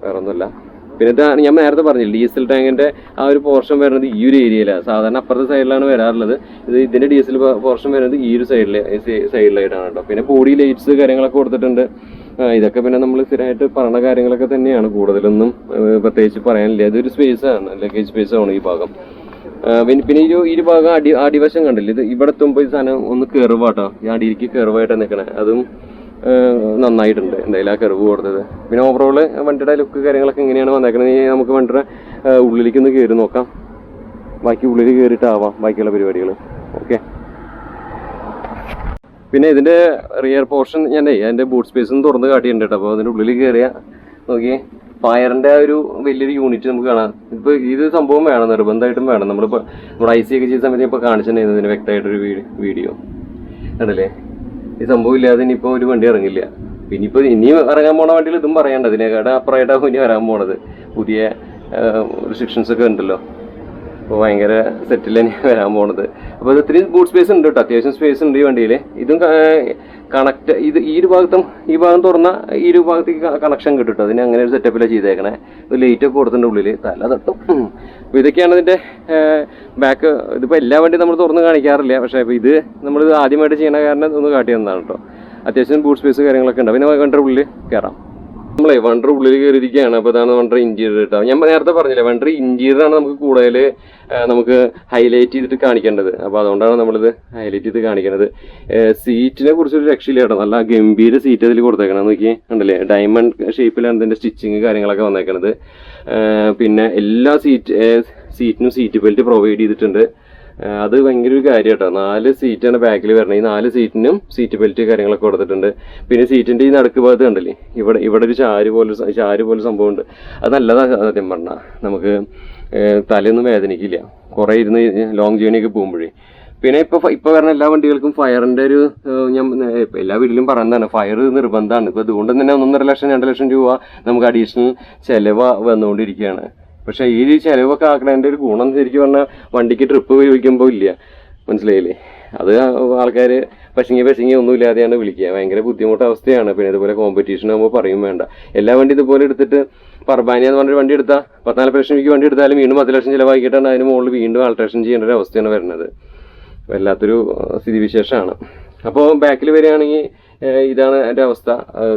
വേറെ ഒന്നുമില്ല. പിന്നെ ഇത് ഞാൻ നേരത്തെ പറഞ്ഞില്ല, ഡീസൽ ടാങ്കിൻ്റെ ആ ഒരു പോർഷൻ വരുന്നത് ഈ ഒരു ഏരിയയിലാണ്. സാധാരണ അപ്പുറത്തെ സൈഡിലാണ് വരാറുള്ളത്. ഇതിൻ്റെ ഡീസൽ പോർഷൻ വരുന്നത് ഈ ഒരു സൈഡിലായിട്ടാണ് കേട്ടോ. പിന്നെ ബോഡി ലൈറ്റ്സ് കാര്യങ്ങളൊക്കെ കൊടുത്തിട്ടുണ്ട്. ഇതൊക്കെ പിന്നെ നമ്മൾ സ്ഥിരമായിട്ട് പറഞ്ഞ കാര്യങ്ങളൊക്കെ തന്നെയാണ്. കൂടുതലൊന്നും പ്രത്യേകിച്ച് പറയാനില്ല. ഇതൊരു സ്പേസാണ്, ലഗേജ് സ്പേസാണ് ഈ ഭാഗം. പിന്നെ ഈ ഭാഗം അടിവശം കണ്ടില്ല, ഇത് ഇവിടെ എത്തുമ്പോൾ ഈ സാധനം ഒന്ന് കെറുവാട്ടോ. ഈ അടിയിലേക്ക് കെറുവായിട്ട് നിൽക്കണേ, അതും നന്നായിട്ടുണ്ട് എന്തായാലും ആ കെറുവ് കൊടുത്തത്. പിന്നെ ഓവറോള് വണ്ടിയുടെ ലുക്ക് കാര്യങ്ങളൊക്കെ എങ്ങനെയാണ് വന്നേക്കണത് നമുക്ക് വണ്ടിയുടെ ഉള്ളിലേക്ക് ഒന്ന് കയറി നോക്കാം. ബാക്കി ഉള്ളിൽ കയറിയിട്ടാവാം ബാക്കിയുള്ള പരിപാടികൾ. ഓക്കെ. പിന്നെ ഇതിൻ്റെ റിയർ പോർഷൻ അതിൻ്റെ ബൂട്ട് സ്പേസ് ഒന്ന് തുറന്ന് കാട്ടിയിട്ടുണ്ട് കേട്ടോ. അപ്പോൾ അതിൻ്റെ ഉള്ളിൽ കയറിയാൽ നോക്കിയേ, ഫയറിൻ്റെ ഒരു വലിയൊരു യൂണിറ്റ് നമുക്ക് കാണാം. ഇപ്പോൾ ഇത് സംഭവം വേണം, നിർബന്ധമായിട്ടും വേണം. നമ്മളിപ്പോൾ നമ്മുടെ IC ഒക്കെ ചെയ്ത സമയത്ത് ഇപ്പോൾ കാണിച്ചിട്ടുണ്ടായിരുന്നു ഇതിന് വ്യക്തമായിട്ടൊരു വീഡിയോ കണ്ടല്ലേ. ഈ സംഭവം ഇല്ലാതെ ഇനിയിപ്പോൾ ഒരു വണ്ടി ഇറങ്ങില്ല. പിന്നെ ഇപ്പോൾ ഇനിയും ഇറങ്ങാൻ പോണ വണ്ടിയിൽ ഇതും പറയണ്ട, ഇതിനേക്കാളും അപ്പുറമായിട്ടാണ് ഇനി വരാൻ പോണത്. പുതിയ റിസ്ട്രിക്ഷൻസ് ഒക്കെ ഉണ്ടല്ലോ. അപ്പോൾ ഭയങ്കര സെറ്റിൽ തന്നെയാണ് വരാൻ പോണത്. അപ്പോൾ ഇത് ഇത്തിരി ബൂട്ട് സ്പേസ് ഉണ്ട് കേട്ടോ, അത്യാവശ്യം സ്പേസ് ഉണ്ട് ഈ വണ്ടിയിൽ. ഇതും കണക്ട് ഈ ഒരു ഭാഗം തുറന്ന ഈ ഒരു ഭാഗത്തേക്ക് കണക്ഷൻ കിട്ടും കേട്ടോ. അതിന് അങ്ങനെ ഒരു സെറ്റപ്പിലാണ് ചെയ്തേക്കണേ. ഇത് ലൈറ്റൊക്കെ കൊടുത്തിട്ടുണ്ട് ഉള്ളിൽ, തല തട്ടും. അപ്പോൾ ഇതൊക്കെയാണ് ഇതിൻ്റെ ബാക്ക്. ഇതിപ്പോൾ എല്ലാ വണ്ടിയും നമ്മൾ തുറന്ന് കാണിക്കാറില്ല, പക്ഷേ ഇപ്പോൾ ഇത് നമ്മൾ ആദ്യമായിട്ട് ചെയ്യണ കാരണം ഒന്ന് കാട്ടി തന്നതാണ് കേട്ടോ. അത്യാവശ്യം ബൂട്ട് സ്പേസ് കാര്യങ്ങളൊക്കെ ഉണ്ട്. പിന്നെ വണ്ടിയുടെ ഉള്ളിൽ കയറാം. നമ്മളെ വണ്ടർ ഉള്ളിൽ കയറിയിരിക്കുകയാണ്. അപ്പോൾ അതാണ് വണ്ടർ ഇൻറ്റീരിയർ കേട്ടോ. ഞാൻ നേരത്തെ പറഞ്ഞില്ലേ, വണ്ടർ ഇൻറ്റീരിയറാണ് നമുക്ക് കൂടുതൽ നമുക്ക് ഹൈലൈറ്റ് ചെയ്തിട്ട് കാണിക്കേണ്ടത്. അപ്പോൾ അതുകൊണ്ടാണ് നമ്മളിത് ഹൈലൈറ്റ് ചെയ്ത് കാണിക്കുന്നത്. സീറ്റിനെ കുറിച്ചൊരു രക്ഷയില്ല കേട്ടോ. നല്ല ഗംഭീര സീറ്റ് അതിൽ കൊടുത്തേക്കണം. നോക്കി കണ്ടല്ലേ, ഡയമണ്ട് ഷേപ്പിലാണ് ഇതിൻ്റെ സ്റ്റിച്ചിങ് കാര്യങ്ങളൊക്കെ വന്നേക്കണത്. പിന്നെ എല്ലാ സീറ്റിനും സീറ്റ് ബെൽറ്റ് പ്രൊവൈഡ് ചെയ്തിട്ടുണ്ട്. അത് ഭയങ്കര ഒരു കാര്യം കേട്ടോ. 4 സീറ്റാണ് ബാക്കിൽ വരണത്. ഈ 4 സീറ്റിനും സീറ്റ് ബെൽറ്റ് കാര്യങ്ങളൊക്കെ കൊടുത്തിട്ടുണ്ട്. പിന്നെ സീറ്റിൻ്റെ ഈ നടുക്ക് ഭാഗത്ത് കണ്ടില്ലേ, ഇവിടെ ഒരു ചാര് പോലെ സംഭവമുണ്ട്. അത് നല്ലതാണ് സത്യം പറഞ്ഞാൽ. നമുക്ക് തലയൊന്നും വേദനിക്കില്ല കുറേ ഇരുന്ന് ലോങ് ജേണിയൊക്കെ പോകുമ്പോഴേ. പിന്നെ ഇപ്പോൾ വരുന്ന എല്ലാ വണ്ടികൾക്കും ഫയറിൻ്റെ ഒരു ഞാൻ എല്ലാ വീട്ടിലും പറയുന്നതാണ്, ഫയർ നിർബന്ധമാണ്. ഇപ്പോൾ അതുകൊണ്ട് തന്നെ 1.5 ലക്ഷം 2 ലക്ഷം രൂപ നമുക്ക് അഡീഷണൽ ചിലവ് വന്നുകൊണ്ടിരിക്കുകയാണ്. പക്ഷേ ഈ ചിലവൊക്കെ ആക്കണതിൻ്റെ ഒരു ഗുണം ശരിക്കും പറഞ്ഞാൽ വണ്ടിക്ക് ട്രിപ്പ് ഉപയോഗിക്കുമ്പോൾ ഇല്ല, മനസ്സിലായില്ലേ. അത് ആൾക്കാർ പശങ്ങി ഒന്നുമില്ലാതെയാണ് വിളിക്കുക. ഭയങ്കര ബുദ്ധിമുട്ട് അവസ്ഥയാണ്. പിന്നെ ഇതുപോലെ കോമ്പറ്റീഷൻ ആകുമ്പോൾ പറയും വേണ്ട. എല്ലാ വണ്ടി ഇതുപോലെ എടുത്തിട്ട് പർബാനിയ എന്ന് പറഞ്ഞൊരു വണ്ടി എടുത്താൽ 14 ലക്ഷം രൂപയ്ക്ക് വണ്ടി എടുത്താലും വീണ്ടും 10 ലക്ഷം ചിലവാക്കിയിട്ടാണ് അതിന് മുകളിൽ വീണ്ടും ആൾട്രേഷൻ ചെയ്യേണ്ട ഒരു അവസ്ഥയാണ് വരുന്നത്. വല്ലാത്തൊരു സ്ഥിതിവിശേഷമാണ്. അപ്പോൾ ബാക്കിൽ വരികയാണെങ്കിൽ ഇതാണ് എൻ്റെ അവസ്ഥ.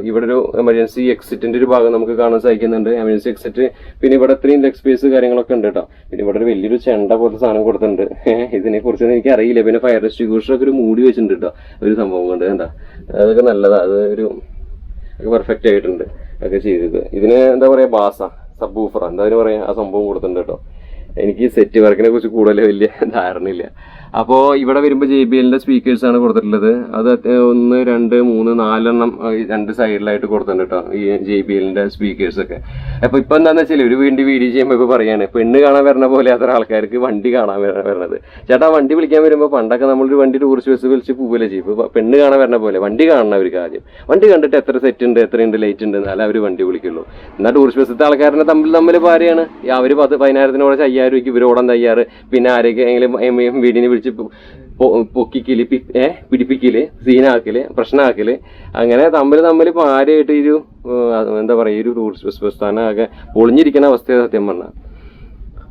ഇവിടെ ഒരു എമർജൻസി എക്സിറ്റിൻ്റെ ഒരു ഭാഗം നമുക്ക് കാണാൻ സാധിക്കുന്നുണ്ട്, എമർജൻസി എക്സിറ്റ്. പിന്നെ ഇവിടെ ഇത്രയും ലെഗ് സ്പേസ് കാര്യങ്ങളൊക്കെ ഉണ്ട് കേട്ടോ. പിന്നെ ഇവിടെ ഒരു വലിയൊരു ചെണ്ട പോലത്തെ സാധനം കൊടുത്തിട്ടുണ്ട്. ഇതിനെക്കുറിച്ചൊന്നും എനിക്ക് അറിയില്ല. പിന്നെ ഫയർ എക്സ്റ്റിങ്ക്വിഷറൊക്കെ ഒരു മൂടി വെച്ചിട്ടുണ്ട് കേട്ടോ, ഒരു സംഭവം കൊണ്ട്. എന്താ അതൊക്കെ നല്ലതാണ്. അത് ഒരു പെർഫെക്റ്റ് ആയിട്ടുണ്ട് ഒക്കെ ചെയ്തത്. ഇതിന് എന്താ പറയുക, ബാസ സബ് ഊഫർ എന്താ പറയുക, ആ സംഭവം കൊടുത്തിട്ടുണ്ട് കേട്ടോ. എനിക്ക് സെറ്റ് വർക്കിനെ കുറിച്ച് കൂടുതൽ വലിയ ധാരണയില്ല. അപ്പോൾ ഇവിടെ വരുമ്പോൾ JBL സ്പീക്കേഴ്സാണ് കൊടുത്തിട്ടുള്ളത്. അത് 1 2 3 4 2 സൈഡിലായിട്ട് കൊടുത്തിട്ടുണ്ട് കേട്ടോ, ഈ JBL സ്പീക്കേഴ്സൊക്കെ. അപ്പോൾ ഇപ്പം എന്താണെന്ന് വെച്ചാൽ ഒരു വീഡിയോ ചെയ്യുമ്പോൾ ഇപ്പോൾ പറയാണ് പെണ്ണ് കാണാൻ വരുന്ന പോലെ അത്ര ആൾക്കാർക്ക് വണ്ടി കാണാൻ വരണത്. ചേട്ടാ വണ്ടി വിളിക്കാൻ വരുമ്പോൾ പണ്ടൊക്കെ നമ്മളൊരു വണ്ടി ടൂറിസ്റ്റ് ബസ് വിളിച്ച് പോവില്ല ചെയ്യും. ഇപ്പോൾ പെണ്ണ് കാണാൻ വരുന്ന പോലെ വണ്ടി കാണണവർക്ക് ആദ്യം വണ്ടി കണ്ടിട്ട് എത്ര സെറ്റ് ഉണ്ട് എത്രയുണ്ട് ലൈറ്റ് ഉണ്ട് എന്നാലും അവർ വണ്ടി വിളിക്കുള്ളൂ. എന്നാൽ ടൂറിസ്റ്റ് ബസ്സിലത്തെ ആൾക്കാരനെ തമ്മിൽ ഭാര്യയാണ്. അവർ 10,000-10,000 1,000 രൂപയ്ക്ക് ഇവർ ഓടാൻ തയ്യാറ്. പിന്നെ ആരെങ്കിലും വീടിനെ വിളിച്ച് പൊക്കിക്കല് പിടിപ്പിക്കല് സീനാക്കല് പ്രശ്നമാക്കല് അങ്ങനെ തമ്മിൽ ഭാര്യയായിട്ട് ഒരു എന്താ പറയുക ഒരു ടൂറിസ്റ്റ് ബസ് പ്രസ്ഥാനം ആകെ പൊളിഞ്ഞിരിക്കുന്ന അവസ്ഥയാണ് സത്യം പറഞ്ഞാൽ.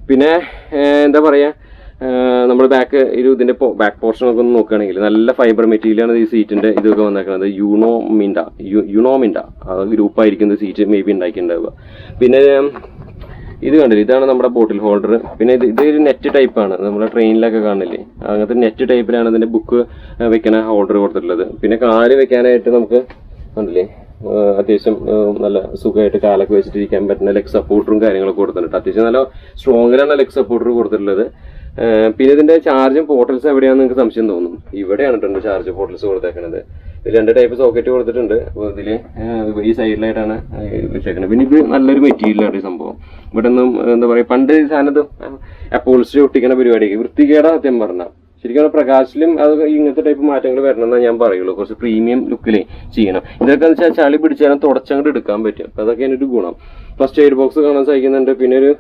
പിന്നെ എന്താ പറയുക, നമ്മൾ ഇതിന്റെ ബാക്ക് പോർഷൻ ഒക്കെ ഒന്ന് നോക്കുകയാണെങ്കിൽ നല്ല ഫൈബർ മെറ്റീരിയലാണ് ഈ സീറ്റിന്റെ ഇതൊക്കെ വന്നേക്കുന്നത്. യുണോമിൻഡ ഗ്രൂപ്പായിരിക്കുന്ന സീറ്റ് മേ ബി ഉണ്ടാക്കിയിട്ടുണ്ടാവുക. പിന്നെ ഇത് കണ്ടില്ല, ഇതാണ് നമ്മുടെ ബോട്ടിൽ ഹോൾഡർ. പിന്നെ ഇതൊരു നെറ്റ് ടൈപ്പാണ്, നമ്മുടെ ട്രെയിനിലൊക്കെ കാണില്ലേ അങ്ങനത്തെ നെറ്റ് ടൈപ്പിലാണ് ഇതിന്റെ ബുക്ക് വെക്കുന്ന ഹോൾഡർ കൊടുത്തിട്ടുള്ളത്. പിന്നെ കാല് വെക്കാനായിട്ട് നമുക്ക് കണ്ടില്ലേ അത്യാവശ്യം നല്ല സുഖമായിട്ട് കാലൊക്കെ വെച്ചിട്ടിരിക്കാൻ പറ്റുന്ന ലെഗ് സപ്പോർട്ടറും കാര്യങ്ങളൊക്കെ കൊടുത്തിട്ടുണ്ട്. അത്യാവശ്യം നല്ല സ്ട്രോങ്ങിലാണ് ലെഗ് സപ്പോർട്ടർ കൊടുത്തിട്ടുള്ളത്. പിന്നെ ഇതിന്റെ ചാർജും പോർട്ടൽസ് എവിടെയാണെന്ന് നിങ്ങൾക്ക് സംശയം തോന്നും. ഇവിടെയാണ് കേട്ടോ ചാർജ് പോർട്ടൽസ് കൊടുത്തേക്കുന്നത്. ഇതിൽ 2 ടൈപ്പ് സോക്കറ്റ് കൊടുത്തിട്ടുണ്ട്. അപ്പോൾ ഇതില് ഈ സൈഡിലായിട്ടാണ് വെച്ചേക്കുന്നത്. പിന്നെ ഇത് നല്ലൊരു മെറ്റീരിയലാണ് ഈ സംഭവം. ഇവിടെ ഒന്നും എന്താ പറയുക, പണ്ട് ഈ സാധനത്ത് അപ്പോൾസ്റ്ററി ഒട്ടിക്കുന്ന പരിപാടിക്ക് വൃത്തികേടാ സത്യം പറഞ്ഞാൽ. ശരിക്കും പ്രകാശിലും അത് ഇങ്ങനത്തെ ടൈപ്പ് മാറ്റങ്ങൾ വരണമെന്ന് ഞാൻ പറയുള്ളൂ. കുറച്ച് പ്രീമിയം ലുക്കിൽ ചെയ്യണം. ഇതൊക്കെ വെച്ചാൽ ചളി പിടിച്ചാലും തുടച്ചങ്ങോട്ട് എടുക്കാൻ പറ്റും. അപ്പോൾ അതൊക്കെയാണ് ഒരു ഗുണം. ഫസ്റ്റ് എയ്ഡ് ബോക്സ് കാണാൻ സാധിക്കുന്നുണ്ട്. പിന്നെ ഒരു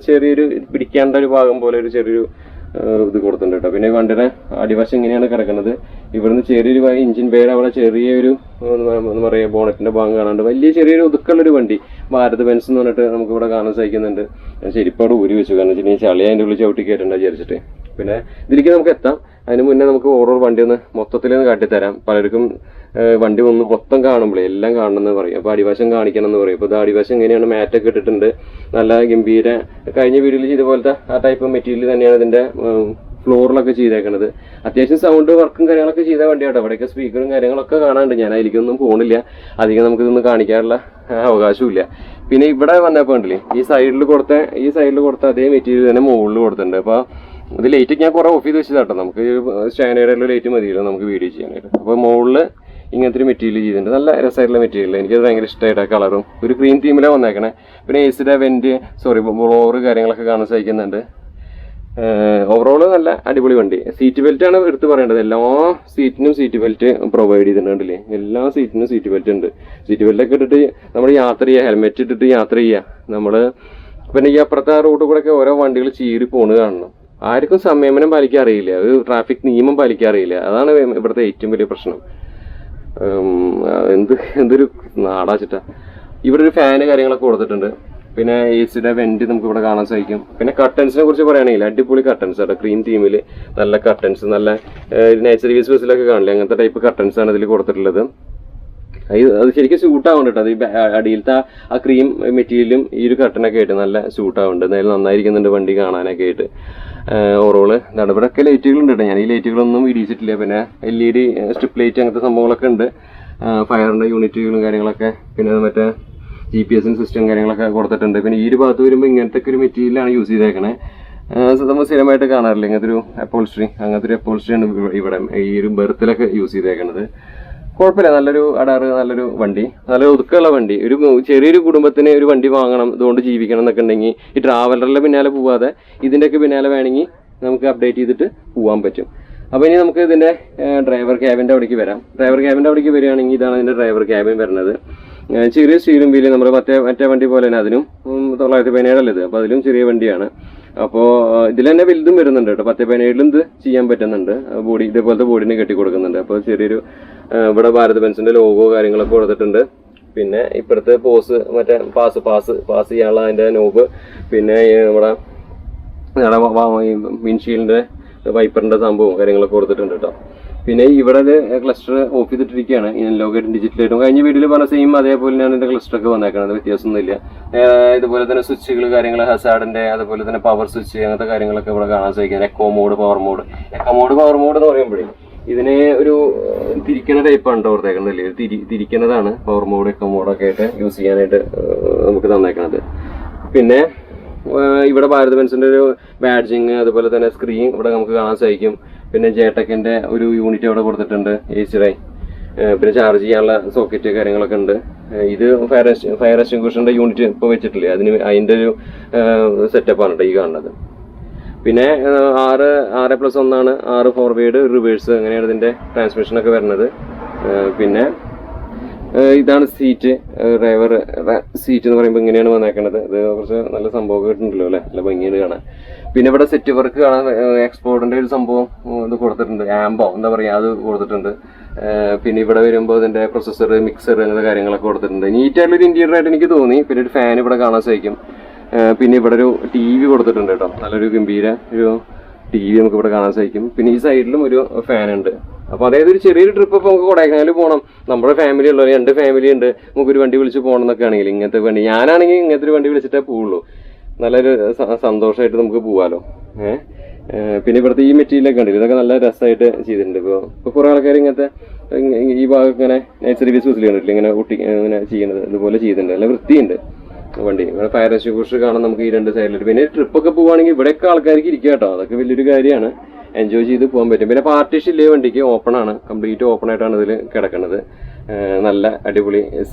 ചെറിയൊരു പിടിക്കേണ്ട ഒരു ഭാഗം പോലെ ഒരു ചെറിയൊരു ഇത് കൊടുത്തിട്ടുണ്ട് കേട്ടോ. പിന്നെ വണ്ടിയുടെ അടിവശം ഇങ്ങനെയാണ് കിടക്കുന്നത്. ഇവിടുന്ന് ചെറിയൊരു എഞ്ചിൻ ബേഡ് അവിടെ ചെറിയൊരു എന്താ പറയുക ബോണറ്റിന്റെ ഭാഗം കാണാണ്ട് വലിയ ചെറിയൊരു ഒതുക്കുള്ളൊരു വണ്ടി ഭാരത് ബെൻസ് എന്ന് പറഞ്ഞിട്ട് നമുക്ക് ഇവിടെ കാണാൻ സാധിക്കുന്നുണ്ട്. ശരിപ്പാട് ഊരി വെച്ചു, കാരണം വെച്ചാൽ ചളി അതിൻ്റെ ഉള്ളിൽ ചവിട്ടി കയറ്റണ്ട വിചാരിച്ചിട്ട്. പിന്നെ ഇതിലേക്ക് നമുക്ക് എത്താം. അതിന് മുന്നേ നമുക്ക് ഓരോ വണ്ടി ഒന്ന് മൊത്തത്തിലൊന്ന് കാട്ടിത്തരാം. പലർക്കും വണ്ടി ഒന്ന് മൊത്തം കാണുമ്പോഴേ എല്ലാം കാണണമെന്ന് പറയും. അപ്പോൾ അടിവശം കാണിക്കണം എന്ന് പറയും. അപ്പോൾ ഇത് അടിവശം എങ്ങനെയാണ് മാറ്റൊക്കെ ഇട്ടിട്ടുണ്ട്. നല്ല ഗംഭീര കഴിഞ്ഞ വീഡിയോയിൽ ചെയ്ത പോലത്തെ ആ ടൈപ്പ് മെറ്റീരിയൽ തന്നെയാണ് ഇതിന്റെ ഫ്ലോറിലൊക്കെ ചെയ്തേക്കണത്. അത്യാവശ്യം സൗണ്ട് വർക്കും കാര്യങ്ങളൊക്കെ ചെയ്ത വണ്ടിയാട്ടോ. അവിടെയൊക്കെ സ്പീക്കറും കാര്യങ്ങളൊക്കെ കാണാനുണ്ട്. ഞാൻ അതിലേക്കൊന്നും പോകണില്ല, അധികം നമുക്കിതൊന്നും കാണിക്കാനുള്ള അവകാശമില്ല. പിന്നെ ഇവിടെ വന്നപ്പോൾ ഉണ്ടല്ലേ ഈ സൈഡിൽ കൊടുത്ത അതേ മെറ്റീരിയൽ തന്നെ മുകളിൽ കൊടുത്തിട്ടുണ്ട്. അപ്പോൾ ഇത് ലൈറ്റ് ഞാൻ കുറെ ഓഫ് ചെയ്ത് വെച്ചതാട്ടോ. നമുക്ക് സ്റ്റാൻഡേർഡ് ആയിട്ടുള്ള ലൈറ്റ് മതിയല്ലോ നമുക്ക് വീഡിയോ ചെയ്യാനായിട്ട്. അപ്പോൾ മുകളിൽ ഇങ്ങനത്തെ ഒരു മെറ്റീരിയൽ ചെയ്തിട്ടുണ്ട്. നല്ല രസമായിട്ടുള്ള മെറ്റീരിയൽ, എനിക്കത് ഭയങ്കര ഇഷ്ടമായിട്ട്. ആ കളറും ഒരു ക്രീം തീമിലാണ് വന്നേക്കണേ. പിന്നെ എസിയുടെ ബ്ലോറ് കാര്യങ്ങളൊക്കെ കാണാൻ സാധിക്കുന്നുണ്ട്. ഓവറോൾ നല്ല അടിപൊളി വണ്ടി. സീറ്റ് ബെൽറ്റ് ആണ് എടുത്ത് പറയേണ്ടത്. എല്ലാ സീറ്റിനും സീറ്റ് ബെൽറ്റ് പ്രൊവൈഡ് ചെയ്തിട്ടുണ്ടല്ലേ. എല്ലാ സീറ്റിനും സീറ്റ് ബെൽറ്റ് ഉണ്ട്. സീറ്റ് ബെൽറ്റ് ഒക്കെ ഇട്ടിട്ട് നമ്മൾ യാത്ര ചെയ്യുക, ഹെൽമെറ്റ് ഇട്ടിട്ട് യാത്ര ചെയ്യുക. നമ്മൾ പിന്നെ ഈ അപ്പുറത്തെ റോഡിൽ കൂടെ ഒക്കെ ഓരോ വണ്ടികൾ ചീറി പോണ് കാണണം. ആർക്കും സംയമനം പാലിക്കാൻ അറിയില്ല, ഒരു ട്രാഫിക് നിയമം പാലിക്കാൻ അറിയില്ല. അതാണ് ഇവിടുത്തെ ഏറ്റവും വലിയ പ്രശ്നം. എന്തൊരു നാടാച്ചിട്ടാ. ഇവിടെ ഒരു ഫാന് കാര്യങ്ങളൊക്കെ കൊടുത്തിട്ടുണ്ട്. പിന്നെ എസിയുടെ വെന്റ് നമുക്ക് ഇവിടെ കാണാൻ സാധിക്കും. പിന്നെ കർട്ടൻസിനെ കുറിച്ച് പറയുകയാണെങ്കിൽ അടിപൊളി കർട്ടൻസ് ആണ്. ക്രീം തീമിൽ നല്ല കർട്ടൻസ്, നല്ല നേച്ചർ സർവീസ് ബസ്സിലൊക്കെ കാണില്ലേ അങ്ങനത്തെ ടൈപ്പ് കർട്ടൻസ് ആണ് ഇതിൽ കൊടുത്തിട്ടുള്ളത്. അത് ശരിക്കും സ്യൂട്ട് ആവുന്നുണ്ട്. അത് അടിയിലത്തെ ആ ക്രീം മെറ്റീരിയലും ഈ ഒരു കർട്ടനൊക്കെ ആയിട്ട് നല്ല സ്യൂട്ട് ആവുന്നുണ്ട്. എന്തായാലും നന്നായിരിക്കുന്നുണ്ട് വണ്ടി കാണാനൊക്കെ ആയിട്ട്. ഓവറോള് ഇതാണ്. ഇവിടെയൊക്കെ ലൈറ്റുകളുണ്ട് കേട്ടോ. ഞാൻ ഈ ലൈറ്റുകളൊന്നും ഇടിച്ചിട്ടില്ല. പിന്നെ LED സ്ട്രിപ്പ് ലൈറ്റ് അങ്ങനത്തെ സംഭവങ്ങളൊക്കെ ഉണ്ട്. ഫയറിൻ്റെ യൂണിറ്റുകളും കാര്യങ്ങളൊക്കെ, പിന്നെ മറ്റേ GPS സിസ്റ്റം കാര്യങ്ങളൊക്കെ കൊടുത്തിട്ടുണ്ട്. പിന്നെ ഈ ഒരു ഭാഗത്ത് വരുമ്പോൾ ഇങ്ങനത്തെ ഒരു മെറ്റീരിയലാണ് യൂസ് ചെയ്തേക്കണേ. നമ്മൾ സ്ഥിരമായിട്ട് കാണാറില്ല ഇങ്ങനത്തെ ഒരു അങ്ങനത്തെ ഒരു അപ്പോൾസ്ട്രിയാണ് ഇവിടെ ഈ ഒരു ബെർത്തിലൊക്കെ യൂസ് ചെയ്തേക്കണത്. കുഴപ്പമില്ല, നല്ലൊരു അടാറ്, നല്ലൊരു വണ്ടി, നല്ല ഒതുക്കമുള്ള വണ്ടി. ഒരു ചെറിയൊരു കുടുംബത്തിന് ഒരു വണ്ടി വാങ്ങണം, ഇതുകൊണ്ട് ജീവിക്കണം എന്നൊക്കെ ഉണ്ടെങ്കിൽ ഈ ട്രാവലറിലെ പിന്നാലെ പോവാതെ ഇതിൻ്റെയൊക്കെ പിന്നാലെ വേണമെങ്കിൽ നമുക്ക് അപ്ഡേറ്റ് ചെയ്തിട്ട് പോകാൻ പറ്റും. അപ്പോൾ ഇനി നമുക്ക് ഇതിൻ്റെ ഡ്രൈവർ ക്യാബിൻ്റെ അവിടേക്ക് വരാം. ഡ്രൈവർ ക്യാബിൻ്റെ അവിടേക്ക് വരികയാണെങ്കിൽ ഇതാണ് ഇതിൻ്റെ ഡ്രൈവർ ക്യാബിൻ വരുന്നത്. ചെറിയ സ്റ്റീലും വീലും നമ്മൾ മറ്റേ വണ്ടി പോലെ തന്നെ, അതിനും 917 ഇത്. അപ്പോൾ അതിലും ചെറിയ വണ്ടിയാണ്. അപ്പോൾ ഇതിൽ തന്നെ വലുതും വരുന്നുണ്ട് കേട്ടോ. 1017 ഇത് ചെയ്യാൻ പറ്റുന്നുണ്ട്. ബോഡി ഇതേപോലത്തെ ബോഡിനെ കെട്ടി കൊടുക്കുന്നുണ്ട്. അപ്പോൾ ചെറിയൊരു ഇവിടെ ഭാരത് ബെൻസിന്റെ ലോഗോ കാര്യങ്ങളൊക്കെ കൊടുത്തിട്ടുണ്ട്. പിന്നെ ഇപ്പോഴത്തെ മറ്റേ പാസ് ചെയ്യാനുള്ള അതിൻ്റെ നോബ്, പിന്നെ നമ്മുടെ വിൻഷീൽഡിന്റെ വൈപ്പറിന്റെ സംഭവം കാര്യങ്ങളൊക്കെ കൊടുത്തിട്ടുണ്ട് കേട്ടോ. പിന്നെ ഇവിടെ ക്ലസ്റ്റർ ഓഫ് ചെയ്തിട്ടിരിക്കുകയാണ്. ലോഗായിട്ടും ഡിജിറ്റലായിട്ടും കഴിഞ്ഞ വീഡിയോയിൽ പറഞ്ഞ സെയിം അതേപോലെ തന്നെയാണ് ഇതിന്റെ ക്ലസ്റ്ററൊക്കെ വന്നേക്കുന്നത്. വ്യത്യാസമൊന്നുമില്ല. ഇതുപോലെ തന്നെ സ്വിച്ചുകൾ കാര്യങ്ങൾ, ഹസാർഡിന്റെ, അതുപോലെ തന്നെ പവർ സ്വിച്ച്, അങ്ങനത്തെ കാര്യങ്ങളൊക്കെ ഇവിടെ കാണാൻ സാധിക്കും. എക്കോ മോഡ്, പവർ മോഡ് എന്ന് പറയുമ്പോഴേ ഇതിനെ ഒരു തിരിക്കുന്ന ടൈപ്പാണ് ഓർത്തേക്കണല്ലേ. തിരിക്കുന്നതാണ് പവർ മോഡ്, എക്കോ മോഡൊക്കെ ആയിട്ട് യൂസ് ചെയ്യാനായിട്ട് നമുക്ക് തന്നേക്കണത്. പിന്നെ ഇവിടെ ഭാരത് ബെൻസിന്റെ ഒരു ബാഡ്ജിങ്, അതുപോലെ തന്നെ സ്ക്രീൻ ഇവിടെ നമുക്ക് കാണാൻ സാധിക്കും. പിന്നെ ജെടെക്കിന്റെ ഒരു യൂണിറ്റ് അവിടെ കൊടുത്തിട്ടുണ്ട്, HDI. പിന്നെ ചാർജ് ചെയ്യാനുള്ള സോക്കറ്റ് കാര്യങ്ങളൊക്കെ ഉണ്ട്. ഇത് ഫയർ എക്സ്റ്റിംഗ്വിഷറിന്റെ യൂണിറ്റ് ഇപ്പോൾ വെച്ചിട്ടില്ലേ, അതിന്റെ ഒരു സെറ്റപ്പാണ് കേട്ടോ ഈ കാണുന്നത്. പിന്നെ 6+1 6 ഫോർവേഡ്, റിവേഴ്സ്, അങ്ങനെയാണ് ഇതിന്റെ ട്രാൻസ്മിഷനൊക്കെ വരുന്നത്. പിന്നെ ഇതാണ് സീറ്റ്, ഡ്രൈവർ സീറ്റ് എന്ന് പറയുമ്പോൾ ഇങ്ങനെയാണ് വന്നേക്കണത്. ഇത് കുറച്ച് നല്ല സംഭവമൊക്കെ കിട്ടുന്നുണ്ടല്ലോ അല്ലേ, നല്ല ഭംഗിയാണ് കാണാൻ. പിന്നെ ഇവിടെ സെറ്റ് വർക്ക് കാണാൻ എക്സ്പോർട്ടിന്റെ ഒരു സംഭവം ഇത് കൊടുത്തിട്ടുണ്ട്, ആംബോ എന്താ പറയുക, അത് കൊടുത്തിട്ടുണ്ട്. പിന്നെ ഇവിടെ വരുമ്പോൾ ഇതിന്റെ പ്രൊസസ്സർ, മിക്സർ അങ്ങനത്തെ കാര്യങ്ങളൊക്കെ കൊടുത്തിട്ടുണ്ട്. നീറ്റായിട്ടുള്ളൊരു ഇന്റീരിയർ ആയിട്ട് എനിക്ക് തോന്നി. പിന്നെ ഒരു ഫാൻ ഇവിടെ കാണാൻ സാധിക്കും. പിന്നെ ഇവിടെ ഒരു TV കൊടുത്തിട്ടുണ്ട് കേട്ടോ, നല്ലൊരു ഗംഭീര ഒരു TV നമുക്ക് ഇവിടെ കാണാൻ സാധിക്കും. പിന്നെ ഈ സൈഡിലും ഒരു ഫാൻ ഉണ്ട്. അപ്പോൾ അതായത് ഒരു ചെറിയൊരു ട്രിപ്പ് ഇപ്പോൾ നമുക്ക് കൊടൈക്കനാൽ പോകണം, നമ്മുടെ ഫാമിലി ഉള്ളവർ 2 ഫാമിലി ഉണ്ട്, നമുക്കൊരു വണ്ടി വിളിച്ച് പോകണം എന്നൊക്കെ ആണെങ്കിൽ ഇങ്ങനത്തെ വണ്ടി, ഞാനാണെങ്കിൽ ഇങ്ങനത്തെ ഒരു വണ്ടി വിളിച്ചിട്ടേ പോവുള്ളൂ. നല്ലൊരു സന്തോഷമായിട്ട് നമുക്ക് പോകാമല്ലോ. പിന്നെ ഇവിടുത്തെ ഈ മെറ്റീരിയലൊക്കെ ഉണ്ടല്ലോ, ഇതൊക്കെ നല്ല രസമായിട്ട് ചെയ്തിട്ടുണ്ട്. ഇപ്പോൾ കുറേ ആൾക്കാർ ഇങ്ങനത്തെ ഈ ഭാഗം ഇങ്ങനെ നേച്ചറി ബിസിനസ്സിൽ കണ്ടിട്ടില്ല, ഇങ്ങനെ ഇങ്ങനെ ചെയ്യുന്നത്, ഇതുപോലെ ചെയ്തിട്ടുണ്ട്. നല്ല വൃത്തിയുണ്ട് വണ്ടി. ഇവിടെ ഫയർ എക്സ്റ്റിംഗ്വിഷർ കാണാൻ നമുക്ക് ഈ 2 സൈഡിൽ. പിന്നെ ട്രിപ്പൊക്കെ പോവുകയാണെങ്കിൽ ഇവിടെയൊക്കെ ആൾക്കാർക്ക് ഇരിക്കുക കേട്ടോ, അതൊക്കെ വലിയൊരു കാര്യമാണ്. എൻജോയ് ചെയ്ത് പോകാൻ പറ്റും. പിന്നെ പാർട്ടീഷൻ ഇല്ലേ വണ്ടിക്ക്, ഓപ്പൺ ആണ്, കംപ്ലീറ്റ് ഓപ്പൺ ആയിട്ടാണ് ഇതിൽ കിടക്കുന്നത്. നല്ല അടിപൊളി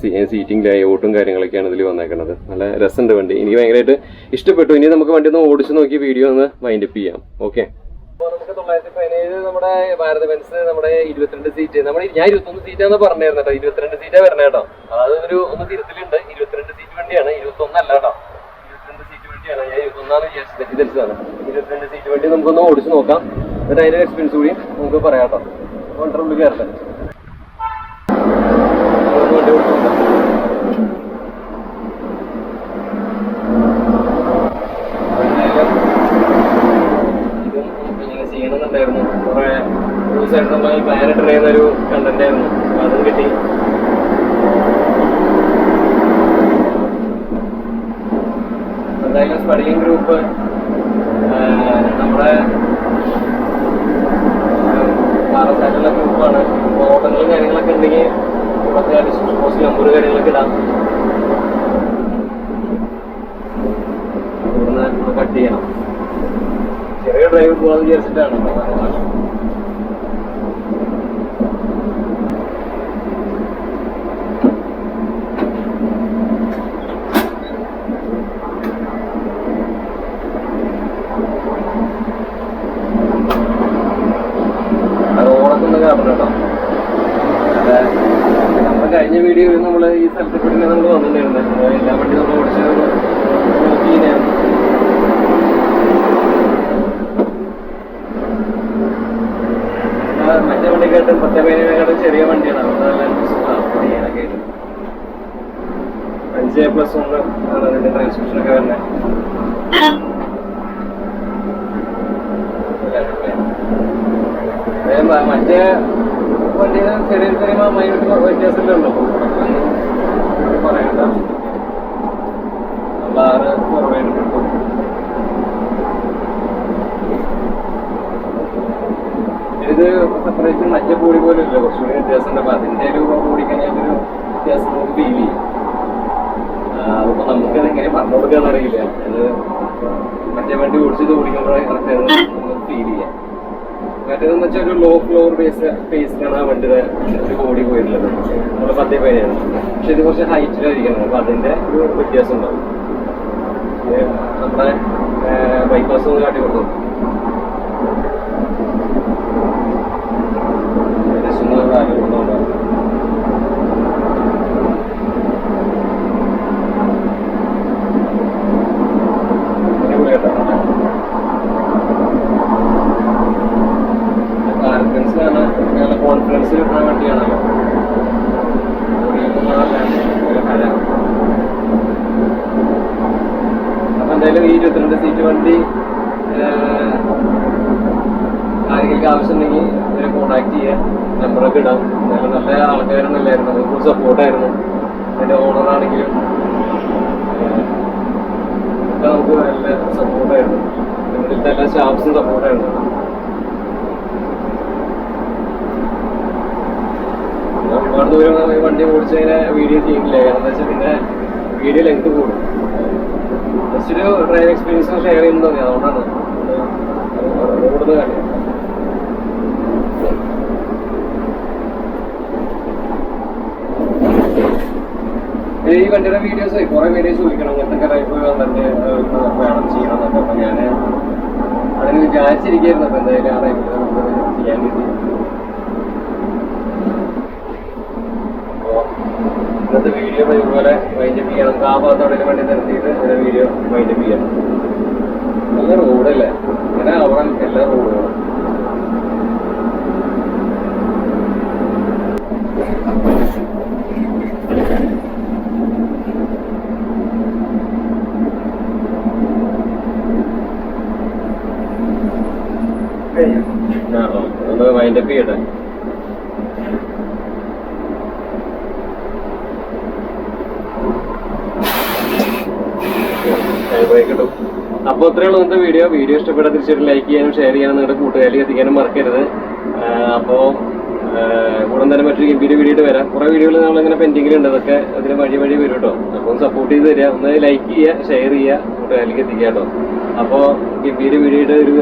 സീറ്റിംഗ് ലേഔട്ടും കാര്യങ്ങളൊക്കെയാണ് ഇതിൽ വന്നേക്കുന്നത്. നല്ല രസമുണ്ട് വണ്ടി, എനിക്ക് ഭയങ്കരമായിട്ട് ഇഷ്ടപ്പെട്ടു. ഇനി നമുക്ക് വണ്ടി ഒന്ന് ഓടിച്ച് നോക്കി വീഡിയോ ഒന്ന് വൈൻഡപ്പ് ചെയ്യാം. ഓക്കെ, അപ്പോൾ നമുക്ക് 917 നമ്മുടെ ഭാരത് ബെൻസ് നമ്മുടെ 22 സീറ്റ്, ഞാൻ 21 സീറ്റാന്ന് പറഞ്ഞായിരുന്നു കേട്ടോ, 22 സീറ്റാ വരണേ കേട്ടോ. അതൊരു ഒന്ന് തിരുത്തലുണ്ട്, 22 സീറ്റ് വണ്ടിയാണ്, 21 അല്ല കേട്ടോ, 22 സീറ്റ് വണ്ടിയാണ്. ഞാൻ 21 വിചാരിച്ചതാണ്. 22 സീറ്റ് വണ്ടി നമുക്കൊന്ന് ഓടിച്ച് നോക്കാം, എന്നിട്ട് അതിന്റെ എക്സ്പീരിയൻസ് കൂടി നമുക്ക് പറയാം കേട്ടോ. വണ്ടിയുടെ ഉള്ളിൽ കയറട്ടെ, വണ്ടി ഓടിച്ച് നോക്കാം. ചെയ്യണമെന്നുണ്ടായിരുന്നു, കുറെ ദിവസമായിട്ട് നമ്മൾ പ്ലാൻ ഇട്ടിരുന്ന ഒരു കണ്ടന്റ് ആയിരുന്നു, അതും കിട്ടി. എന്തായാലും സ്പടികം ഗ്രൂപ്പ് നമ്മുടെ പാറസാറ്റുള്ള ഗ്രൂപ്പാണ്. ഓട്ടങ്ങളും കാര്യങ്ങളൊക്കെ ഉണ്ടെങ്കിൽ ഇവിടുത്തെ ഡിസ്പോസ് നമ്പർ കാര്യങ്ങളൊക്കെ ഇടാം. ഇവിടുന്ന് കട്ട് ചെയ്യണം, ചെറിയ ഡ്രൈവ് പോകാന്ന് വിചാരിച്ചിട്ടാണ്. റോഡൊക്കെ ഒന്ന് കാണണം കേട്ടോ. നമ്മുടെ കഴിഞ്ഞ വീഡിയോയിൽ നമ്മൾ ഈ സ്ഥലത്തെ കൂടി നമ്മൾ വന്നിട്ടുണ്ടായിരുന്നു, എല്ലാ വണ്ടി നമ്മൾ ഓടിച്ചത് നോക്കിയിരുന്നു. മറ്റേ വണ്ടിക്കാട്ടും 10-15 ചെറിയ വണ്ടിയാണ്, അതുകൊണ്ട് നല്ല ചെയ്യാനൊക്കെ ആയിട്ട്. 5+1 ആണ് അതിന്റെ ട്രാൻസ്മിഷനൊക്കെ വരുന്നത്. മറ്റേ വണ്ടി ചെറിയ ചെറിയ മൈനൂട്ട് വ്യത്യാസമല്ലേ ഉള്ളൂ, പറയണ്ട. നമ്മൾ 6 ഫോർവേഡ് കിട്ടും. ഇത് സെപ്പറേറ്റ് മറ്റേ ബോഡി പോലെ ഇല്ല, കുറച്ചുകൂടി വ്യത്യാസമുണ്ട്. അപ്പൊ അതിന്റെ ഒരു ഓടിക്കാനായിട്ടൊരു വ്യത്യാസം നമുക്ക് ഫീൽ ചെയ്യും. അതിപ്പോ നമുക്കത് എങ്ങനെ പറഞ്ഞു കൊടുക്കാന്ന് അറിയില്ല. അത് മറ്റേ വണ്ടി ഓടിച്ചത് ഓടിക്കുമ്പോഴേ കറക്റ്റ് ഫീൽ ചെയ്യാം. മറ്റേതെന്ന് വെച്ചാൽ ഒരു ലോ ഫ്ലോർ സ്പേസിലാണ് ആ വണ്ടിയുടെ ഒരു ബോഡി പോയിട്ടുള്ളത്. നമ്മുടെ 10-15 പക്ഷെ ഇത് കുറച്ച് ഹൈറ്റിലായിരിക്കണം, അപ്പൊ അതിന്റെ ഒരു വ്യത്യാസം ഉണ്ടാവും. നമ്മുടെ ബൈപ്പാസ് ഒന്ന് കാട്ടി കൊടുത്തു. കോൺഫിഡൻസ് കിട്ടുന്ന വണ്ടിയാണല്ലോ. അപ്പൊ എന്തായാലും ഈ 22 സീറ്റ് വണ്ടി ആരെങ്കിലും ആവശ്യമുണ്ടെങ്കിൽ ഇവരെ കോണ്ടാക്ട് ചെയ്യാം, നമ്പറൊക്കെ ഇടാം. നല്ല ആൾക്കാരൊന്നുമില്ലായിരുന്നു, നമുക്ക് ഫുൾ സപ്പോർട്ടായിരുന്നു. അതിന്റെ ഓണറാണെങ്കിലും ഒക്കെ നമുക്ക് നല്ല സപ്പോർട്ടായിരുന്നു. ഇവിടുത്തെ എല്ലാ സ്റ്റാഫ്സും സപ്പോർട്ടായിരുന്നു. ഒരുപാട് ദൂരം വണ്ടി ഓടിച്ചതിനെ വീഡിയോ ചെയ്യുന്നില്ല, കാരണം എന്താ വെച്ചാൽ പിന്നെ വീഡിയോ ലെങ്ത് കൂടും. ജസ്റ്റ് ഒരു ഡ്രൈവ് എക്സ്പീരിയൻസ് ഷെയർ ചെയ്യുന്നത് തോന്നി, അതുകൊണ്ടാണ് റോഡിൽ കാര്യം. ഈ വണ്ടിയുടെ വീഡിയോസ് കുറെ വീഡിയോസ് ചോദിക്കണം, ഇങ്ങനത്തെ ടൈപ്പ് കണ്ടന്റ് വേണം ചെയ്യണം എന്നൊക്കെ. അപ്പൊ ഞാൻ അതിന് വിചാരിച്ചിരിക്കുന്നു. അപ്പൊ എന്തായാലും ആ ടൈപ്പിൽ നമുക്ക് ചെയ്യാൻ കിട്ടി. ഇന്നത്തെ വീഡിയോ ഇതുപോലെ വൈൻഡപ്പ് ചെയ്യണം. നമുക്ക് ആ ഭാഗത്തോടെ വണ്ടി നിർത്തിയിട്ട് അങ്ങനെ വീഡിയോ വൈൻഡപ്പ് ചെയ്യണം. നല്ല റോഡല്ലേ, അങ്ങനെ അവിടെ എല്ലാ റോഡുകളും. ഒന്ന് വൈൻഡപ്പ് ചെയ്യട്ടെ. കിട്ടും. അപ്പോൾ ഇത്രയേ ഉള്ളൂ ഇന്നത്തെ വീഡിയോ. വീഡിയോ ഇഷ്ടപ്പെട്ടാൽ തീർച്ചയായിട്ടും ലൈക്ക് ചെയ്യാനും ഷെയർ ചെയ്യാനും നിങ്ങളുടെ കൂട്ടുകാരിലേക്ക് എത്തിക്കാനും മറക്കരുത്. അപ്പോൾ ഉടൻ തന്നെ മറ്റൊരു ഗംഭീര വീഡിയോ വരാം. കുറേ വീഡിയോകൾ നമ്മളിങ്ങനെ പെൻഡിങ്ങിലുണ്ട്, അതൊക്കെ അതിന് വഴി വഴി വരും കേട്ടോ. അപ്പോൾ സപ്പോർട്ട് ചെയ്ത് തരിക, ഒന്ന് ലൈക്ക് ചെയ്യുക, ഷെയർ ചെയ്യുക, കൂട്ടുകാരിലേക്ക് എത്തിക്കുക കേട്ടോ. അപ്പോൾ ഗംഭീര വീഡിയോയുടെ ഒരു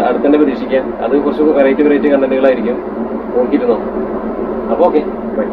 അടുത്തന്നെ പ്രതീക്ഷിക്കാം. അത് കുറച്ച് വെറൈറ്റി കണ്ടന്റുകളായിരിക്കും. നോക്കിയിരുന്നോ? അപ്പോൾ ഓക്കെ, ബൈ.